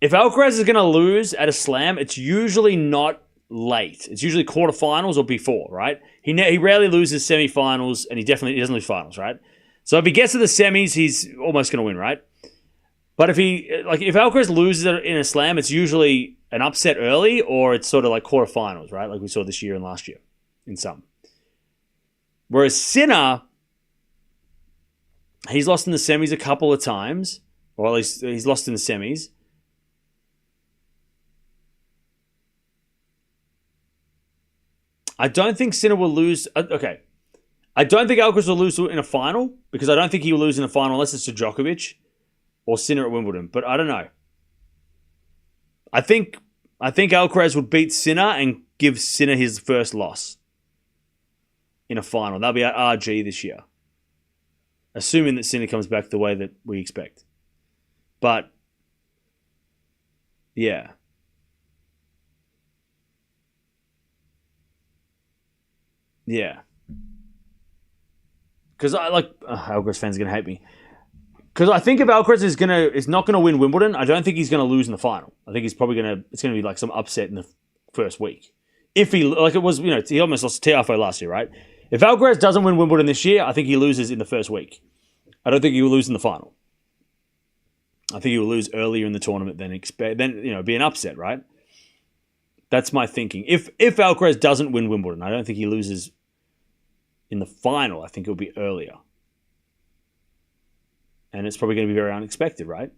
If Alcaraz is going to lose at a slam, it's usually not late. It's usually quarterfinals or before, right? He rarely loses semifinals, and he definitely doesn't lose finals, right? So if he gets to the semis, he's almost going to win, right? But if Alcaraz loses in a slam, it's usually an upset early, or it's sort of like quarterfinals, right? Like we saw this year and last year in some. Whereas Sinner, he's lost in the semis a couple of times, or at least he's lost in the semis. I don't think Sinner will lose. Okay. I don't think Alcaraz will lose in a final because I don't think he will lose in a final unless it's to Djokovic or Sinner at Wimbledon. But I don't know. I think Alcaraz would beat Sinner and give Sinner his first loss in a final. That'll be at RG this year. Assuming that Sinner comes back the way that we expect. But, yeah. Yeah. Because Alcaraz fans are going to hate me. Because I think if Alcaraz is not going to win Wimbledon, I don't think he's going to lose in the final. I think he's probably it's going to be like some upset in the first week. If he, like it was, he almost lost to Tiafoe last year, right? If Alcaraz doesn't win Wimbledon this year, I think he loses in the first week. I don't think he will lose in the final. I think he will lose earlier in the tournament than be an upset, right? That's my thinking. If Alcaraz doesn't win Wimbledon, I don't think he loses in the final. I think it'll be earlier. And it's probably going to be very unexpected, right?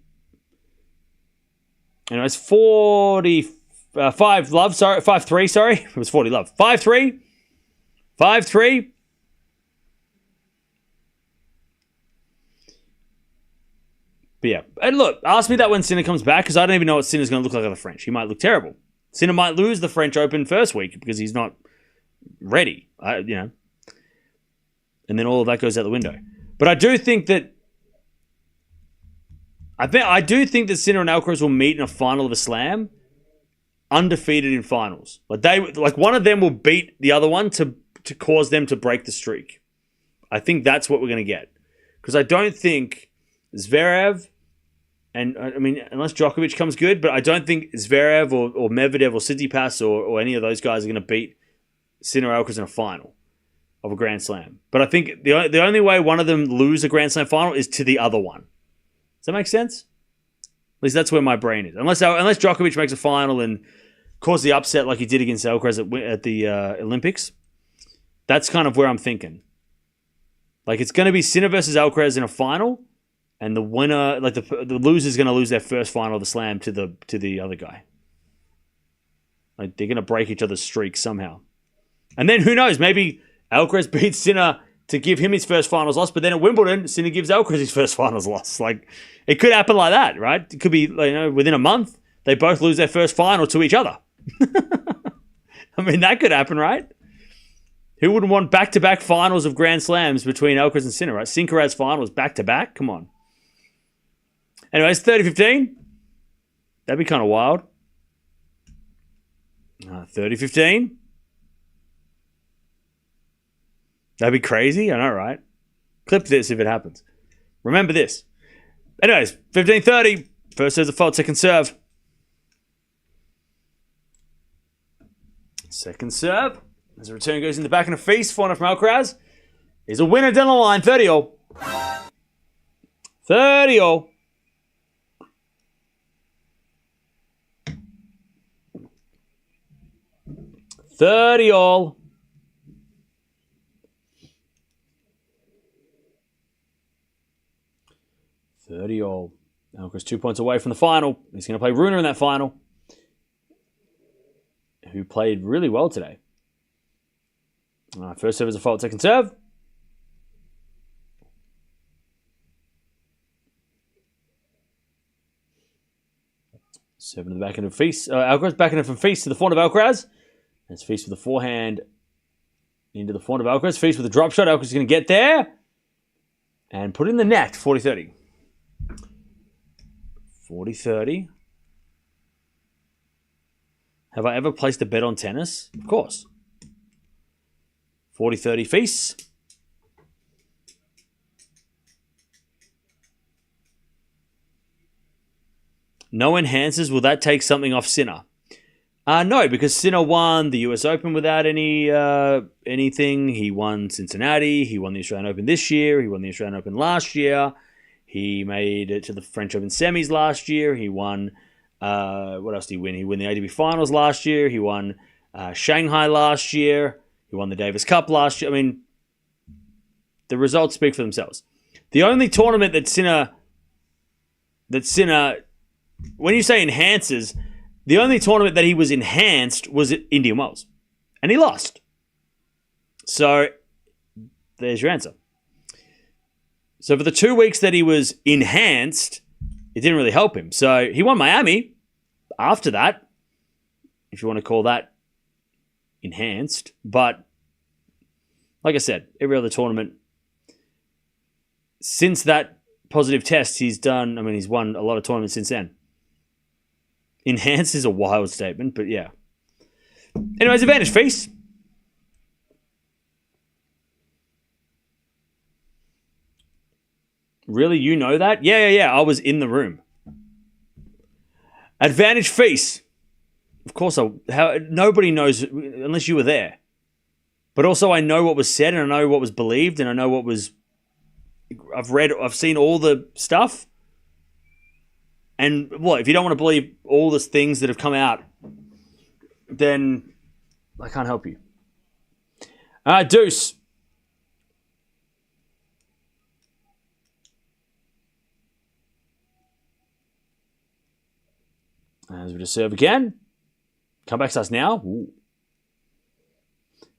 Anyways, 45 love, sorry, 5-3, sorry. It was 40 love. 5-3. 5-3. But yeah, and look, ask me that when Sinner comes back, because I don't even know what Sinner's going to look like on the French. He might look terrible. Sinner might lose the French Open first week because he's not ready, and then all of that goes out the window. But I do think that Sinner and Alcaraz will meet in a final of a Slam, undefeated in finals. Like one of them will beat the other one to cause them to break the streak. I think that's what we're going to get, because I don't think Zverev, and I mean, unless Djokovic comes good, but I don't think Zverev or Medvedev or Tsitsipas or any of those guys are going to beat Sinner or Alcaraz in a final of a Grand Slam. But I think the only way one of them lose a Grand Slam final is to the other one. Does that make sense? At least that's where my brain is. Unless Djokovic makes a final and cause the upset like he did against Alcaraz at the Olympics, that's kind of where I'm thinking. Like, it's going to be Sinner versus Alcaraz in a final, and the winner, like the loser, is going to lose their first final of the Slam to the other guy. Like, they're going to break each other's streak somehow. And then who knows? Maybe Alcaraz beats Sinner to give him his first finals loss, but then at Wimbledon, Sinner gives Alcaraz his first finals loss. Like, it could happen like that, right? It could be, within a month, they both lose their first final to each other. I mean, that could happen, right? Who wouldn't want back-to-back finals of Grand Slams between Alcaraz and Sinner, right? Sinkeraz finals back-to-back? Come on. Anyways, 30-15. That'd be kind of wild. 30-15. That'd be crazy. I know, right? Clip this if it happens. Remember this. Anyways, 15-30. First serve's a fault, second serve. Second serve. As the return goes in the back and a feast. 4-0 from Alcaraz. Is a winner down the line. 30-all. 30-all. 30-all. 30-all. Alcaraz 2 points away from the final. He's going to play Rune in that final, who played really well today. First serve is a fault, second serve. Seven to the back end of Feast. Alcaraz back end from Feast to the forehand of Alcaraz. It's Feast with the forehand into the forehand of Alcaraz. Feast with a drop shot. Alcaraz is going to get there and put it in the net. 40-30. 40-30. Have I ever placed a bet on tennis? Of course. 40-30 Feast. No enhancers. Will that take something off Sinner? No, because Sinner won the US Open without anything. He won Cincinnati. He won the Australian Open this year. He won the Australian Open last year. He made it to the French Open semis last year. He won... what else did he win? He won the ATP Finals last year. He won Shanghai last year. He won the Davis Cup last year. I mean, the results speak for themselves. The only tournament that Sinner, when you say enhances, the only tournament that he was enhanced was at Indian Wells. And he lost. So, there's your answer. So, for the 2 weeks that he was enhanced, it didn't really help him. So, he won Miami. After that, if you want to call that enhanced. But, like I said, every other tournament, since that positive test, he's won a lot of tournaments since then. Enhanced is a wild statement, but yeah. Anyways, advantage Feast. Really? You know that? Yeah. I was in the room. Advantage Feast. Of course, nobody knows unless you were there. But also, I know what was said, and I know what was believed, and I know what was... I've seen all the stuff. And, well, if you don't want to believe all the things that have come out then I can't help you. All right, Deuce. As we just serve again. Comeback starts now. Ooh.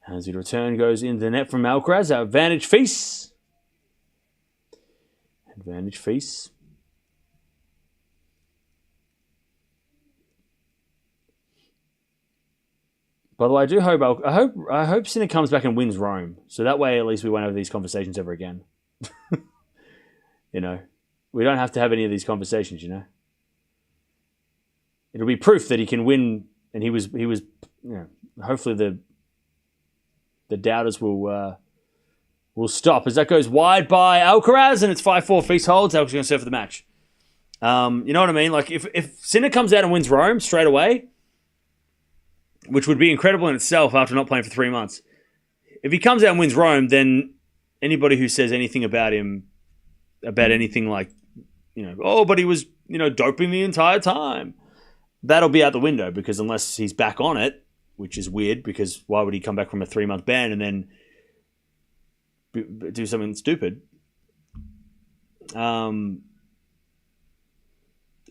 As the return goes into the net from Alcaraz. Our advantage feast. Advantage feast. By the way, I hope Sinner comes back and wins Rome. So that way, at least we won't have these conversations ever again. You know, we don't have to have any of these conversations. You know, it'll be proof that he can win, and he was. You know, hopefully the doubters will stop as that goes wide by Alcaraz, and it's 5-4 feast holds. Alcaraz going to serve for the match. You know what I mean? Like if Sinner comes out and wins Rome straight away, which would be incredible in itself after not playing for 3 months. If he comes out and wins Rome, then anybody who says anything about him, about anything like, you know, oh, but he was, you know, doping the entire time, that'll be out the window, because unless he's back on it, which is weird, because why would he come back from a 3-month ban and then do something stupid? It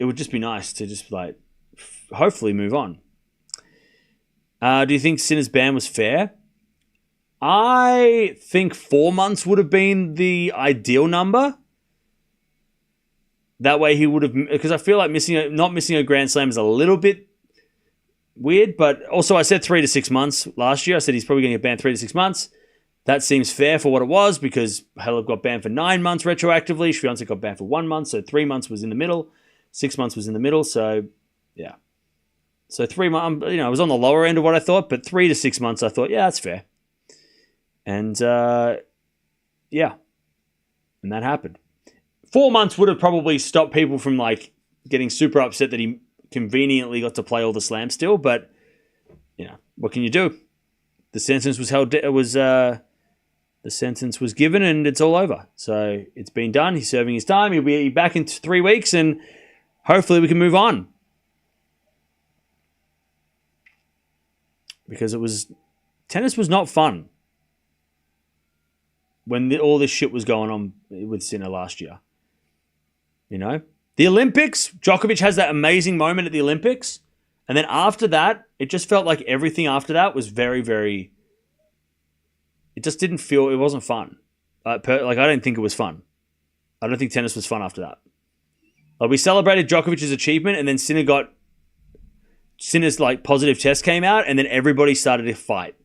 would just be nice to just like hopefully move on. Do you think Sinner's ban was fair? I think 4 months would have been the ideal number. That way he would have, because I feel like not missing a Grand Slam is a little bit weird, but also I said 3 to 6 months last year. I said he's probably going to get banned 3 to 6 months. That seems fair for what it was, because Halep got banned for 9 months retroactively. Swiatek got banned for 1 month, so 3 months was in the middle. 6 months was in the middle, so yeah. So 3 months, you know, I was on the lower end of what I thought, but 3 to 6 months, I thought, yeah, that's fair. And yeah, and that happened. 4 months would have probably stopped people from like getting super upset that he conveniently got to play all the slams still. But you know, what can you do? The sentence was the sentence was given, and it's all over. So it's been done. He's serving his time. He'll be back in 3 weeks, and hopefully we can move on. Because tennis was not fun when all this shit was going on with Sinner last year. You know? The Olympics, Djokovic has that amazing moment at the Olympics. And then after that, it just felt like everything after that was very, very... It just didn't feel... It wasn't fun. I don't think it was fun. I don't think tennis was fun after that. Like, we celebrated Djokovic's achievement, and then Sinner's like positive test came out, and then everybody started to fight,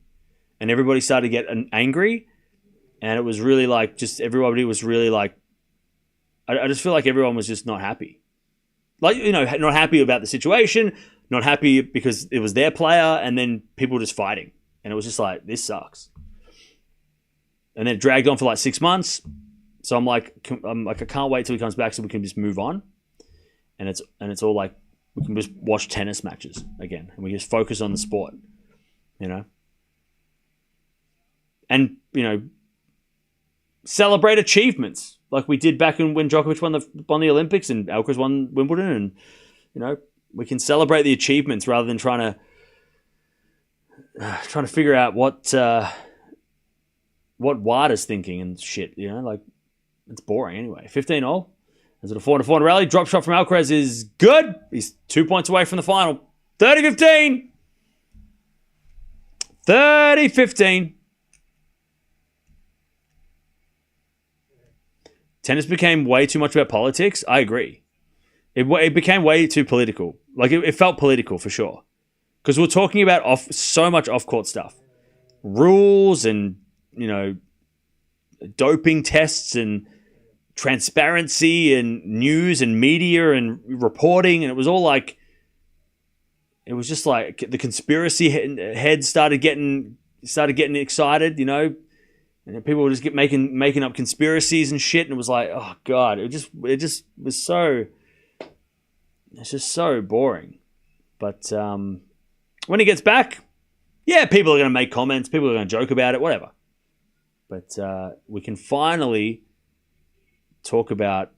and everybody started to get angry, and it was really like just everybody was really like, I just feel like everyone was just not happy, like, you know, not happy about the situation, not happy because it was their player, and then people were just fighting, and it was just like, this sucks. And then it dragged on for like 6 months, so I'm like I can't wait till he comes back so we can just move on, and it's all like, we can just watch tennis matches again, and we just focus on the sport, you know? And, you know, celebrate achievements like we did back when Djokovic won the Olympics and Alcaraz won Wimbledon, and, you know, we can celebrate the achievements rather than trying to figure out what Wada's thinking and shit, you know? Like, it's boring anyway. 15-all. As it a 4-4 rally, drop shot from Alcaraz is good. He's 2 points away from the final. 30-15. 30-15. Tennis became way too much about politics. I agree. It became way too political. Like, it felt political for sure. Because we're talking about so much off-court stuff. Rules and, you know, doping tests and transparency and news and media and reporting, and it was all like, it was just like the conspiracy heads started getting excited, you know, and people were just making up conspiracies and shit, and it was like, oh god, it just was so, it's just so boring. But when he gets back, yeah, people are going to make comments, people are going to joke about it, whatever. But we can finally talk about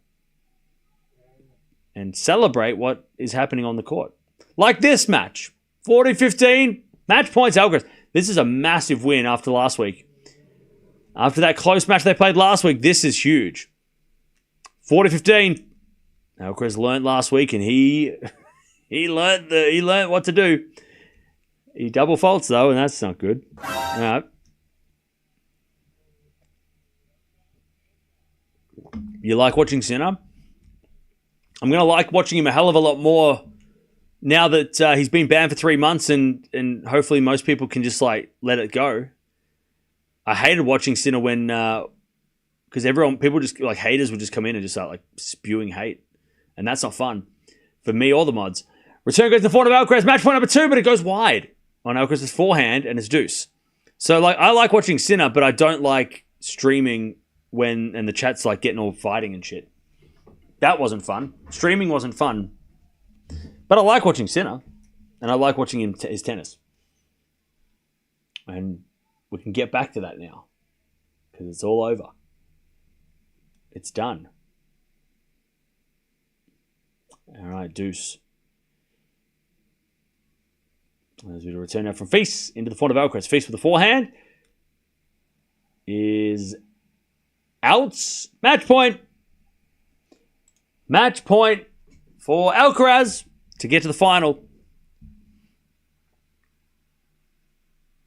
and celebrate what is happening on the court. Like this match. 40-15. Match points, Alcaraz. This is a massive win after last week. After that close match they played last week, this is huge. 40-15. Alcaraz learned last week, and he learned what to do. He double faults though, and that's not good. All right. You like watching Sinner? I'm going to like watching him a hell of a lot more now that he's been banned for 3 months, and hopefully most people can just like let it go. I hated watching Sinner when because people just like haters would just come in and just start like spewing hate, and that's not fun for me or the mods. Return goes to the forehand of Alcaraz, match point number 2, but it goes wide on Alcaraz's forehand and his deuce. So like I like watching Sinner, but I don't like streaming and the chat's like getting all fighting and shit. That wasn't fun. Streaming wasn't fun. But I like watching Sinner, and I like watching his tennis. And we can get back to that now, because it's all over. It's done. All right, deuce. As we return now from FILS into the forehand of Alcaraz. FILS with the forehand is out. Match point. Match point for Alcaraz to get to the final.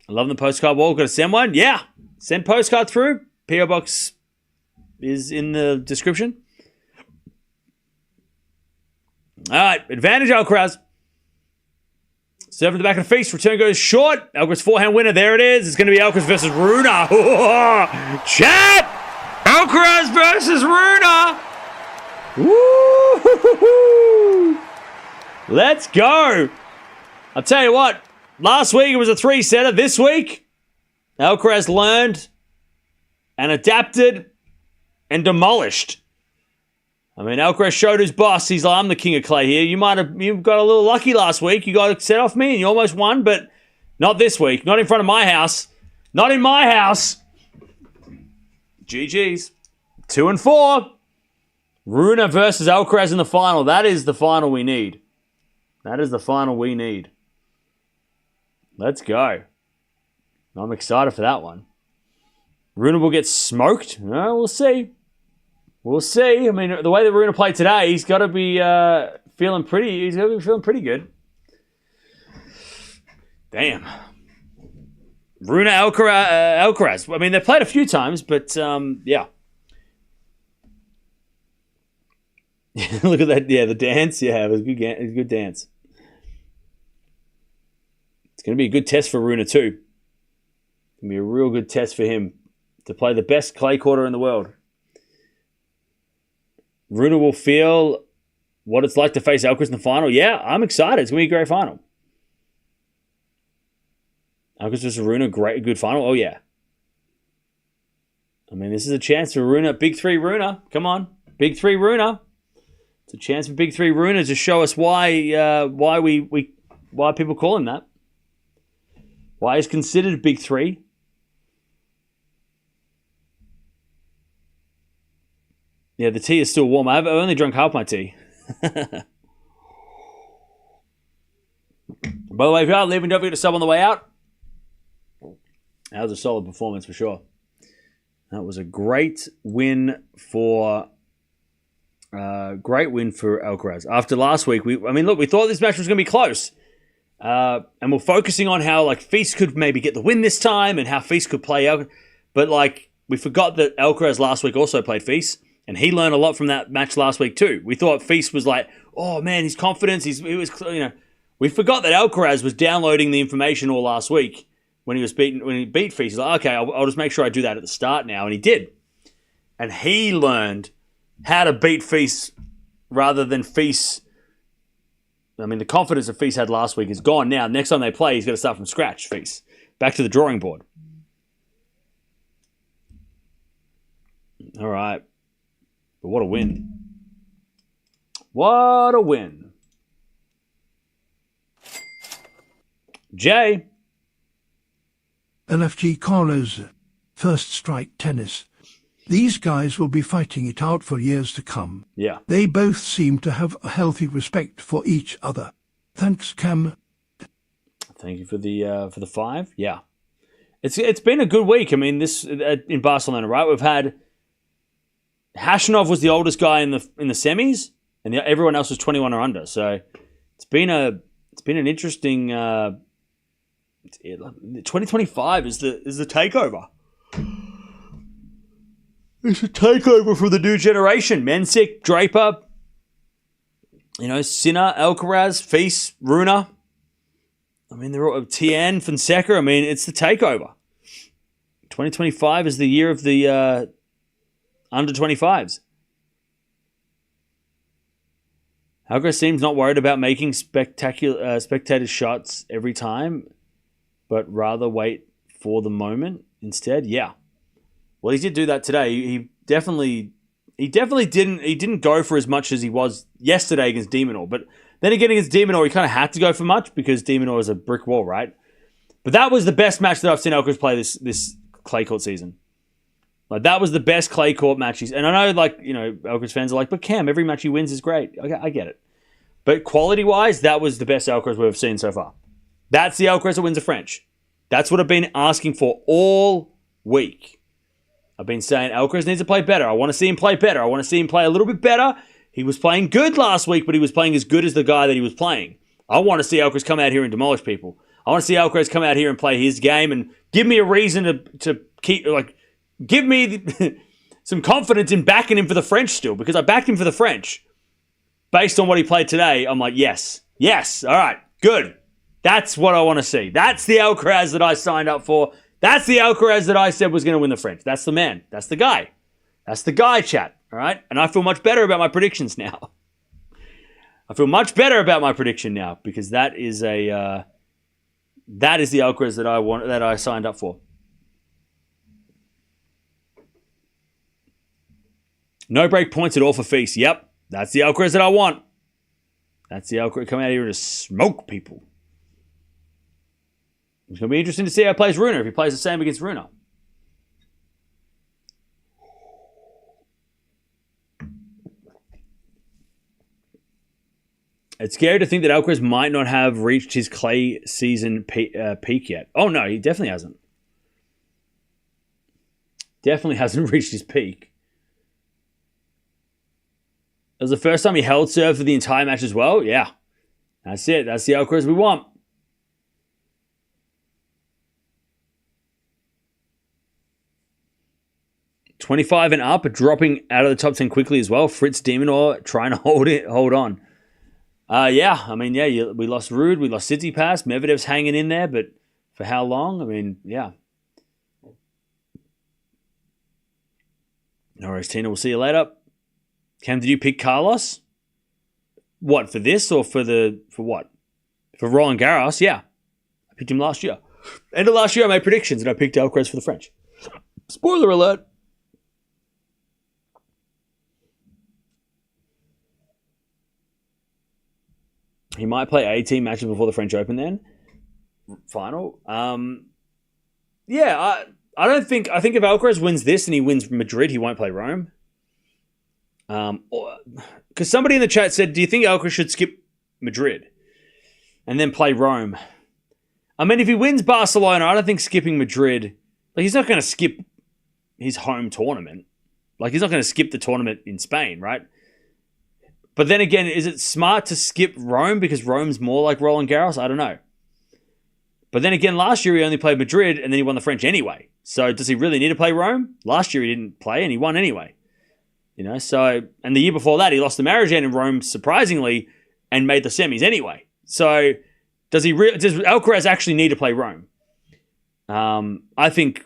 I love the postcard wall. Got to send one? Yeah. Send postcard through. PO box is in the description. All right. Advantage Alcaraz. Serve in the back of the face. Return goes short. Alcaraz forehand winner. There it is. It's going to be Alcaraz versus Rune. Chat! Alcaraz versus Rune. Woo! Let's go. I'll tell you what. Last week it was a 3-setter. This week, Alcaraz learned and adapted and demolished. I mean, Alcaraz showed his boss. He's like, I'm the king of clay here. You got a little lucky last week. You got set off me and you almost won, but not this week. Not in front of my house. Not in my house. GG's. 2-4. Rune versus Alcaraz in the final. That is the final we need. That is the final we need. Let's go. I'm excited for that one. Rune will get smoked. We'll see. We'll see. I mean, the way that Rune played today, he's got to be feeling pretty. He's got to be feeling pretty good. Damn. Rune Alcaraz. I mean, they've played a few times, but yeah. Look at that. Yeah, the dance. Yeah, it was a good dance. It's going to be a good test for Rune too. It's going to be a real good test for him to play the best clay quarter in the world. Rune will feel what it's like to face Alcaraz in the final. Yeah, I'm excited. It's going to be a great final. Alcaraz versus Rune, good final. Oh, yeah. I mean, this is a chance for Rune. Big 3 Rune. Come on. Big 3 Rune. It's a chance for Big 3 Rune to show us why people call him that. Why he's considered Big 3. Yeah, the tea is still warm. I've only drunk half my tea. By the way, if you are leaving, don't forget to sub on the way out. That was a solid performance for sure. That was a great win for Alcaraz. After last week, we thought this match was going to be close. And we're focusing on how like FILS could maybe get the win this time and how FILS could play out. But like we forgot that Alcaraz last week also played FILS. And he learned a lot from that match last week too. We thought FILS was like, oh man, his confidence. We forgot that Alcaraz was downloading the information all last week when he beat FILS. He's like, okay, I'll just make sure I do that at the start now, and he did. And he learned how to beat FILS rather than FILS. I mean, the confidence that FILS had last week is gone now. Next time they play, he's got to start from scratch. FILS back to the drawing board. All right. But what a win. What a win. Jay. LFG Carlos, First Strike Tennis. These guys will be fighting it out for years to come. Yeah. They both seem to have a healthy respect for each other. Thanks, Cam. Thank you for the 5. Yeah, it's been a good week. I mean, this in Barcelona, right? We've had Hashanov was the oldest guy in the semis, and everyone else was 21 or under. So it's been an interesting. 2025 is the takeover. It's a takeover for the new generation. Mensik, Draper, Sinner, Alcaraz, FILS, Rune. I mean, they're all Tien, Fonseca. I mean, it's the takeover. 2025 is the year of the under 25s. Alcaraz seems not worried about making spectator shots every time, but rather wait for the moment instead. Yeah. Well, he did do that today. He definitely didn't go for as much as he was yesterday against De Minaur. But then again, against De Minaur, he kind of had to go for much because De Minaur is a brick wall, right? But that was the best match that I've seen Alcaraz play this clay court season. Like, that was the best clay court match. And I know, Alcaraz fans are like, but Cam, every match he wins is great. I get it. But quality-wise, that was the best Alcaraz we've seen so far. That's the Alcaraz that wins the French. That's what I've been asking for all week. I've been saying Alcaraz needs to play better. I want to see him play better. I want to see him play a little bit better. He was playing good last week, but he was playing as good as the guy that he was playing. I want to see Alcaraz come out here and demolish people. I want to see Alcaraz come out here and play his game and give me a reason to keep, give me some confidence in backing him for the French still, because I backed him for the French. Based on what he played today, I'm like, yes, all right, good. That's what I want to see. That's the Alcaraz that I signed up for. That's the Alcaraz that I said was going to win the French. That's the man. That's the guy. That's the guy, chat. All right? And I feel much better about my predictions now. I feel much better about my prediction now because that is the Alcaraz that I signed up for. No break points at all for FILS. Yep. That's the Alcaraz that I want. That's the Alcaraz coming out here to smoke people. It's going to be interesting to see how he plays Rune, if he plays the same against Rune. It's scary to think that Alcaraz might not have reached his clay season peak yet. Oh, no, he definitely hasn't. Definitely hasn't reached his peak. It was the first time he held serve for the entire match as well. Yeah, that's it. That's the Alcaraz we want. .25 and up, dropping out of the top 10 quickly as well. Fritz De Minaur trying to hold on. We lost Rude, we lost Tsitsipas, Medvedev's hanging in there, but for how long? I mean, yeah. No worries, Tina. We'll see you later. Cam, did you pick Carlos? What, for this or for what? For Roland Garros? Yeah. I picked him last year. End of last year, I made predictions and I picked Alcaraz for the French. Spoiler alert. He might play 18 matches before the French Open then. Final. I think if Alcaraz wins this and he wins Madrid, he won't play Rome. Because somebody in the chat said, do you think Alcaraz should skip Madrid and then play Rome? I mean, if he wins Barcelona, I don't think skipping Madrid, he's not going to skip his home tournament. He's not going to skip the tournament in Spain, right? But then again, is it smart to skip Rome because Rome's more like Roland Garros? I don't know. But then again, last year he only played Madrid and then he won the French anyway. So does he really need to play Rome? Last year he didn't play and he won anyway. And the year before that he lost to Marijan in Rome surprisingly and made the semis anyway. So does Alcaraz actually need to play Rome? I think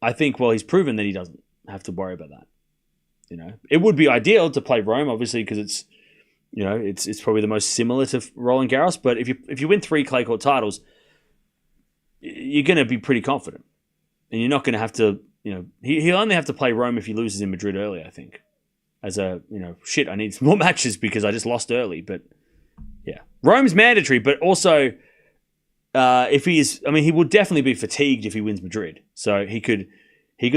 he's proven that he doesn't have to worry about that. It would be ideal to play Rome, obviously, because it's probably the most similar to Roland Garros. But if you win 3 clay court titles, you're going to be pretty confident, and you're not going to have to. He'll only have to play Rome if he loses in Madrid early. I think, I need some more matches because I just lost early. But yeah, Rome's mandatory, but also he will definitely be fatigued if he wins Madrid. So he could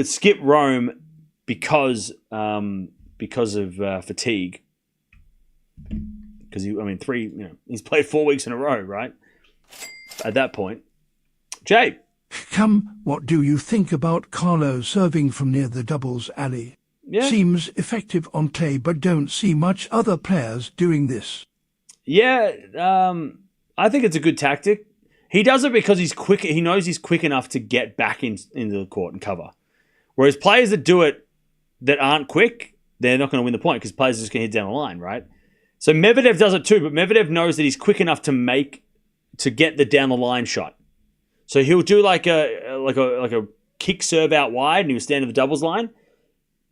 skip Rome because of fatigue. Because he's played 4 weeks in a row, right? at that point. Jay. Come, what do you think about Carlo serving from near the doubles alley? Yeah. Seems effective on clay, but don't see much other players doing this. Yeah, I think it's a good tactic. He does it because he's quick. He knows he's quick enough to get back into the court and cover. Whereas players that do it that aren't quick, they're not going to win the point because players are just going to hit down the line, right? So Medvedev does it too, but Medvedev knows that he's quick enough to get the down the line shot. So he'll do like a kick serve out wide, and he'll stand at the doubles line.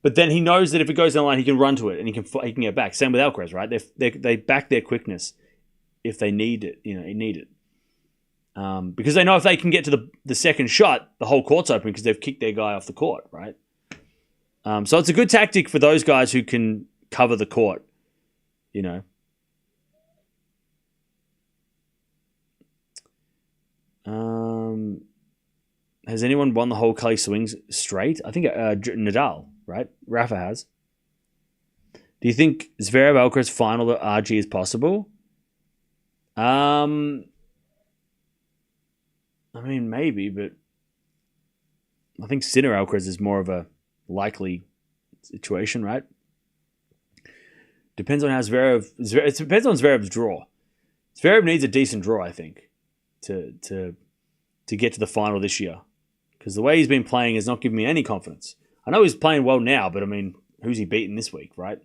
But then he knows that if it goes down the line, he can run to it and he can get back. Same with Alcaraz, right? They back their quickness if they need it. Because they know if they can get to the second shot, the whole court's open because they've kicked their guy off the court, right? So it's a good tactic for those guys who can cover the court, Has anyone won the whole clay swings straight? I think Nadal, right? Rafa has. Do you think Zverev Alcaraz final at RG is possible? I mean, maybe, but I think Sinner Alcaraz is more of a likely situation, right? Depends on how Zverev. It depends on Zverev's draw. Zverev needs a decent draw, I think, to get to the final this year, because the way he's been playing has not given me any confidence. I know he's playing well now, but I mean, who's he beaten this week, right?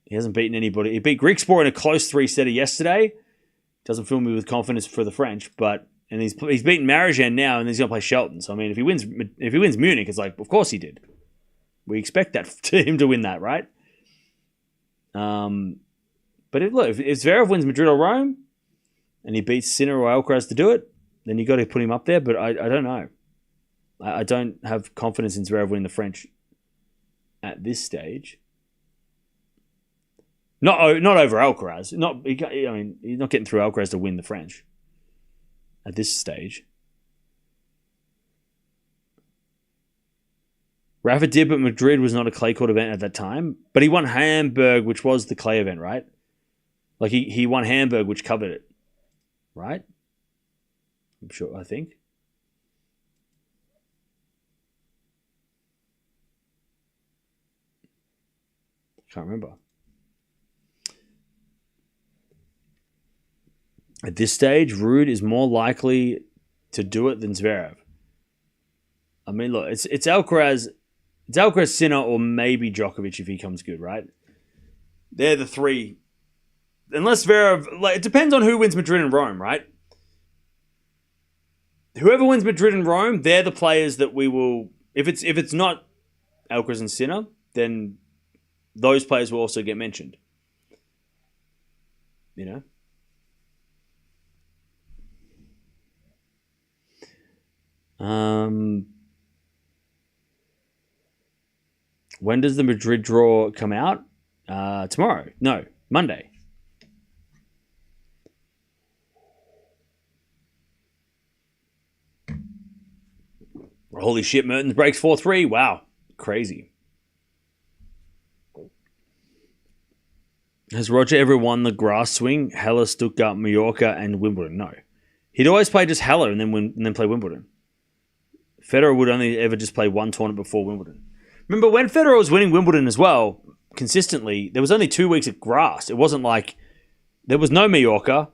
He hasn't beaten anybody. He beat Griekspoor in a close 3-setter yesterday. Doesn't fill me with confidence for the French, and he's beaten Marijan now, and he's going to play Shelton. So I mean, if he wins Munich, it's like, of course he did. We expect that him to win that, right? But if Zverev wins Madrid or Rome, and he beats Sinner or Alcaraz to do it, then you got to put him up there. But I don't know. I don't have confidence in Zverev winning the French at this stage. Not over Alcaraz. He's not getting through Alcaraz to win the French at this stage. Rafa did, but Madrid was not a clay court event at that time. But he won Hamburg, which was the clay event, right? Like he won Hamburg, which covered it, right? I'm sure. I think. Can't remember. At this stage, Ruud is more likely to do it than Zverev. I mean, look, it's Alcaraz, Sinner, or maybe Djokovic if he comes good, right? They're the three. Unless Zverev, it depends on who wins Madrid and Rome, right? Whoever wins Madrid and Rome, they're the players that we will. If it's not Alcaraz and Sinner, then those players will also get mentioned. When does the Madrid draw come out? Tomorrow. No, Monday. Holy shit, Mertens breaks 4-3. Wow. Crazy. Has Roger ever won the grass swing? Halle, Stuttgart, Mallorca, and Wimbledon? No. He'd always play just Halle and then play Wimbledon. Federer would only ever just play one tournament before Wimbledon. Remember, when Federer was winning Wimbledon as well, consistently, there was only 2 weeks of grass. It wasn't like there was no Mallorca.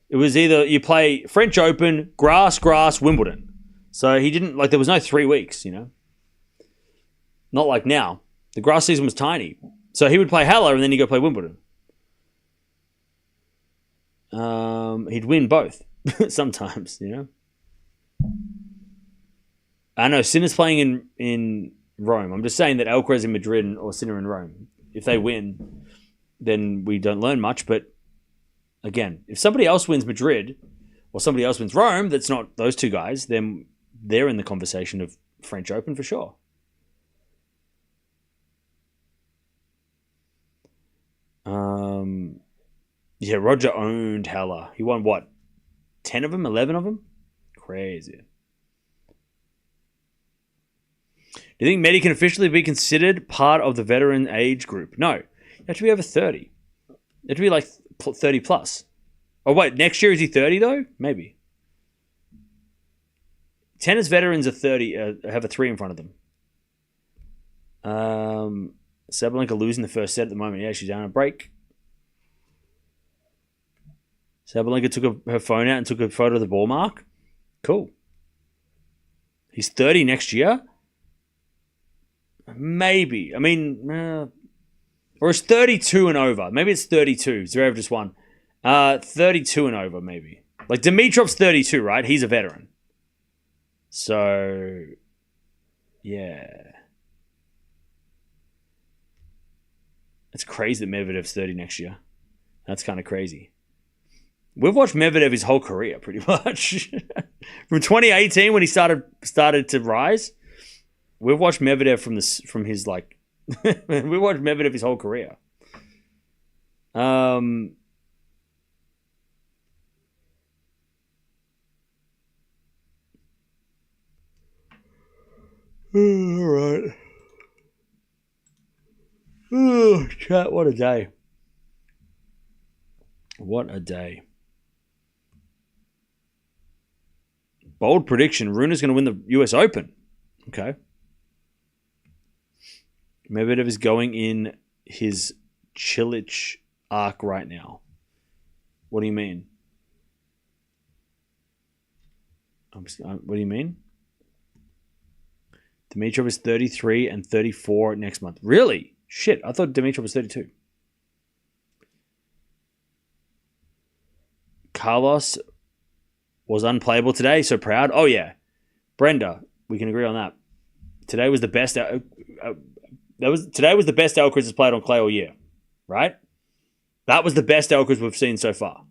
It was either you play French Open, grass, Wimbledon. So he didn't, there was no 3 weeks, Not like now. The grass season was tiny. So he would play Halle and then he'd go play Wimbledon. He'd win both sometimes, I know Sinner's playing in Rome. I'm just saying that Alcaraz in Madrid or Sinner in Rome. If they win, then we don't learn much. But again, if somebody else wins Madrid or somebody else wins Rome, that's not those two guys, then they're in the conversation of French Open for sure. Yeah, Roger owned Halle. He won what? 10 of them? 11 of them? Crazy. Do you think Medi can officially be considered part of the veteran age group? No. You have to be over 30. You have to be 30 plus. Oh, wait. Next year, is he 30, though? Maybe. Tennis veterans are 30, have a 3 in front of them. Sabalenka losing the first set at the moment. Yeah, she's down a break. Sabalenka took her phone out and took a photo of the ball mark. Cool. He's 30 next year? Maybe. I mean, or it's 32 and over. Maybe it's 32. Zverev just won. 32 and over, maybe. Like, Dimitrov's 32, right? He's a veteran. So, yeah. It's crazy that Medvedev's 30 next year. That's kind of crazy. We've watched Medvedev his whole career, pretty much. From 2018, when he started to rise, we've watched Medvedev from his, like... we watched Medvedev his whole career. All right. Oh, chat, what a day. What a day. Bold prediction. Rune's going to win the US Open. Okay. Medvedev is going in his Cilic arc right now. What do you mean? What do you mean? Dimitrov is 33 and 34 next month. Really? Shit, I thought Dimitrov was 32. Carlos was unplayable today, so proud. Oh, yeah. Brenda, we can agree on that. Today was the best... today was the best Alcaraz has played on clay all year, right? That was the best Alcaraz we've seen so far.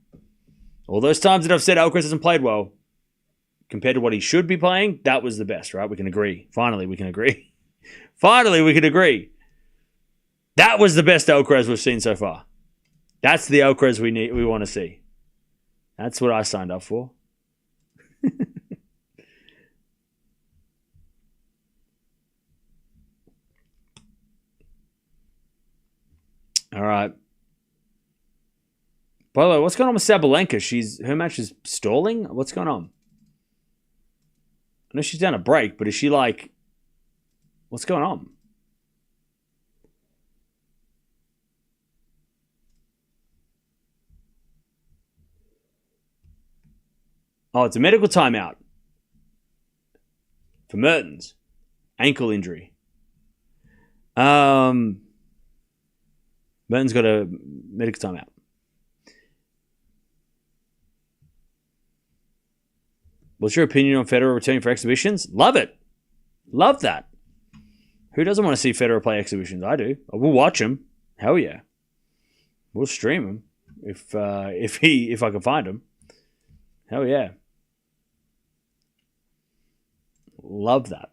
All those times that I've said Alcaraz hasn't played well, compared to what he should be playing, that was the best, right? We can agree. Finally, we can agree. Finally, we can agree. That was the best Alcaraz we've seen so far. That's the Alcaraz we want to see. That's what I signed up for. All right. By the way, what's going on with Sabalenka? Her match is stalling? What's going on? I know she's down a break, but is she like... What's going on? Oh, it's a medical timeout. For Mertens. Ankle injury. Mertens got a medical timeout. What's your opinion on Federer returning for exhibitions? Love it. Love that. Who doesn't want to see Federer play exhibitions? I do. We'll watch him. Hell yeah. We'll stream him if I can find him. Hell yeah. Love that.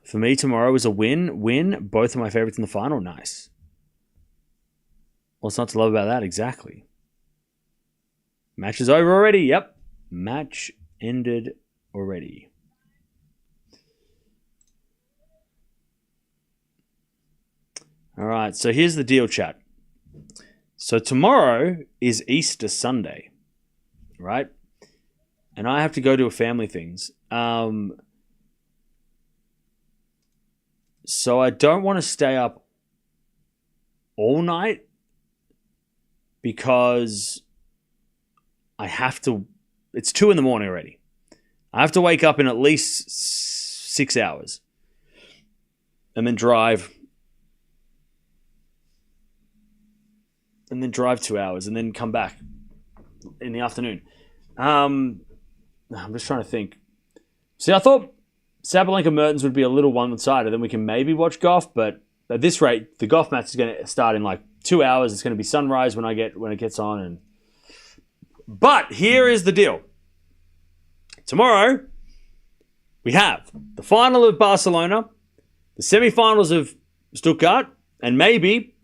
For me, tomorrow is a win. Win. Both of my favorites in the final. Nice. What's not to love about that? Exactly. Match is over already. Yep. Match ended already. All right. So here's the deal, chat. So tomorrow is Easter Sunday, right? And I have to go to a family things. So I don't want to stay up all night because I have to... It's 2 a.m. already. I have to wake up in at least 6 hours and then drive. And then drive 2 hours and then come back in the afternoon. I'm just trying to think. See, I thought Sabalenka Mertens would be a little one-sided, then we can maybe watch Gauff, but at this rate, the Gauff match is going to start in like 2 hours. It's going to be sunrise when it gets on. But here is the deal. Tomorrow, we have the final of Barcelona, the semifinals of Stuttgart, and maybe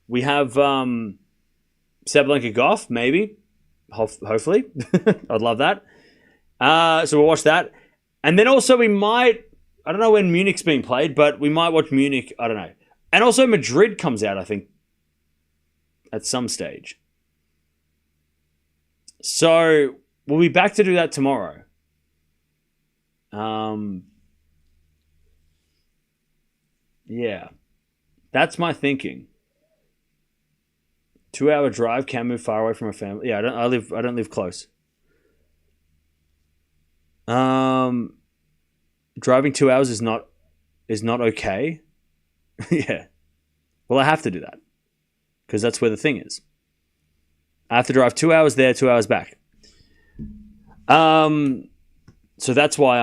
we have Sabalenka Gauff, maybe. Hopefully. I'd love that. So we'll watch that. And then also we might, I don't know when Munich's being played, but we might watch Munich, I don't know. And also Madrid comes out, I think, at some stage. So we'll be back to do that tomorrow. Yeah. That's my thinking. 2-hour drive, can move far away from a family. Yeah, I don't live close. Driving 2 hours is not okay. Yeah. Well, I have to do that because that's where the thing is. I have to drive 2 hours there, 2 hours back. So that's why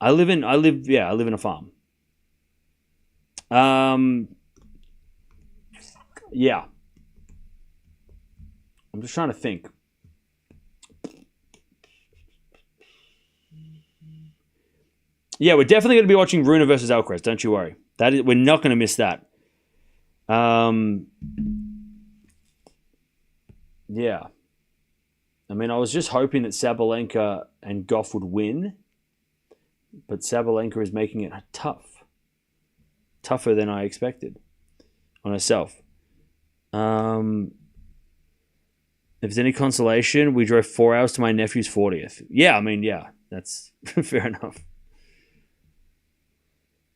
I live in a farm. Yeah. I'm just trying to think. Yeah, we're definitely going to be watching Rune versus Alcaraz. Don't you worry. We're not going to miss that. Yeah. I mean, I was just hoping that Sabalenka and Gauff would win, but Sabalenka is making it tough. Tougher than I expected on herself. If there's any consolation, we drove 4 hours to my nephew's 40th. Yeah, I mean, yeah, that's fair enough.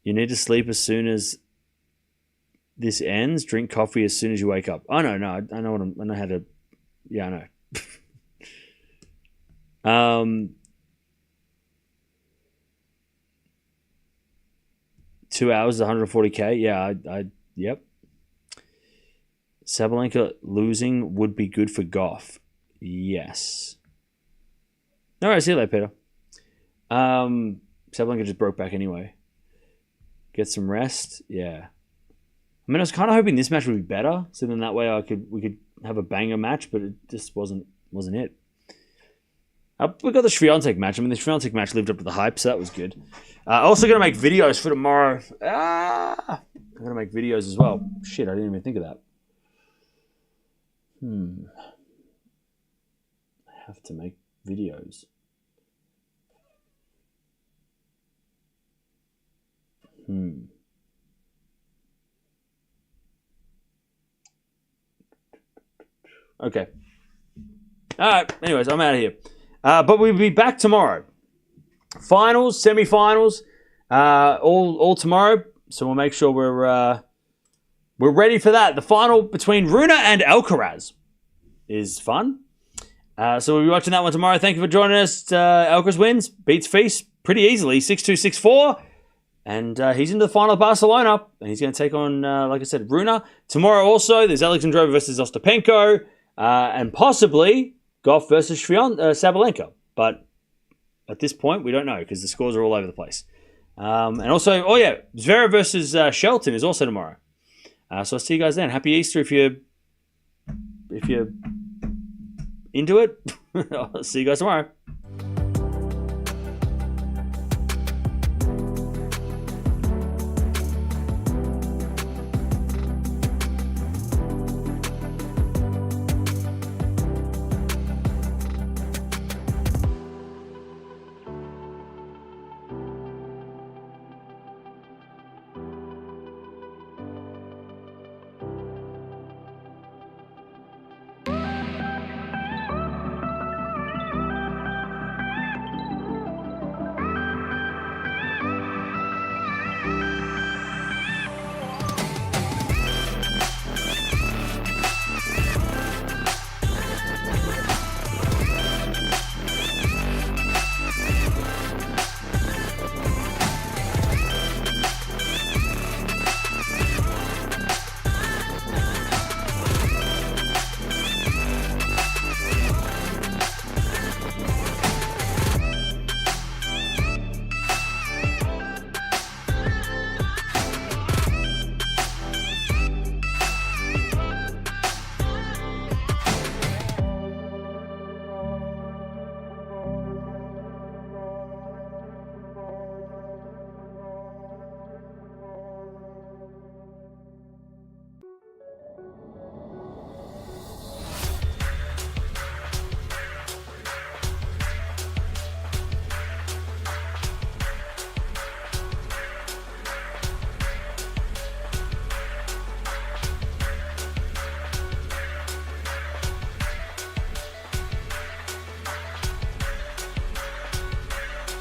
You need to sleep as soon as this ends. Drink coffee as soon as you wake up. Oh, no, I know I know how to. Yeah, I know. 2 hours, 140K. Yeah, yep. Sabalenka losing would be good for Gauff. Yes. All right, see you later, Peter. Sabalenka just broke back anyway. Get some rest. Yeah. I mean, I was kind of hoping this match would be better, so then that way we could have a banger match, but it just wasn't it. We got the Swiatek match. I mean, the Swiatek match lived up to the hype, so that was good. Also going to make videos for tomorrow. I'm going to make videos as well. Shit, I didn't even think of that. I have to make videos. Okay. All right. Anyways, I'm out of here. But we'll be back tomorrow. Finals, semi-finals, all tomorrow. So we'll make sure we're ready for that. The final between Rune and Alcaraz is fun. So we'll be watching that one tomorrow. Thank you for joining us. Alcaraz wins, beats Feast pretty easily, 6-2, 6-4. And he's into the final of Barcelona. And he's going to take on, like I said, Rune. Tomorrow also, there's Alexandra Eala versus Ostapenko. And possibly Gauff versus Sabalenka. But at this point, we don't know because the scores are all over the place. And also, Zverev versus Shelton is also tomorrow. So I'll see you guys then. Happy Easter if you're into it. I'll see you guys tomorrow.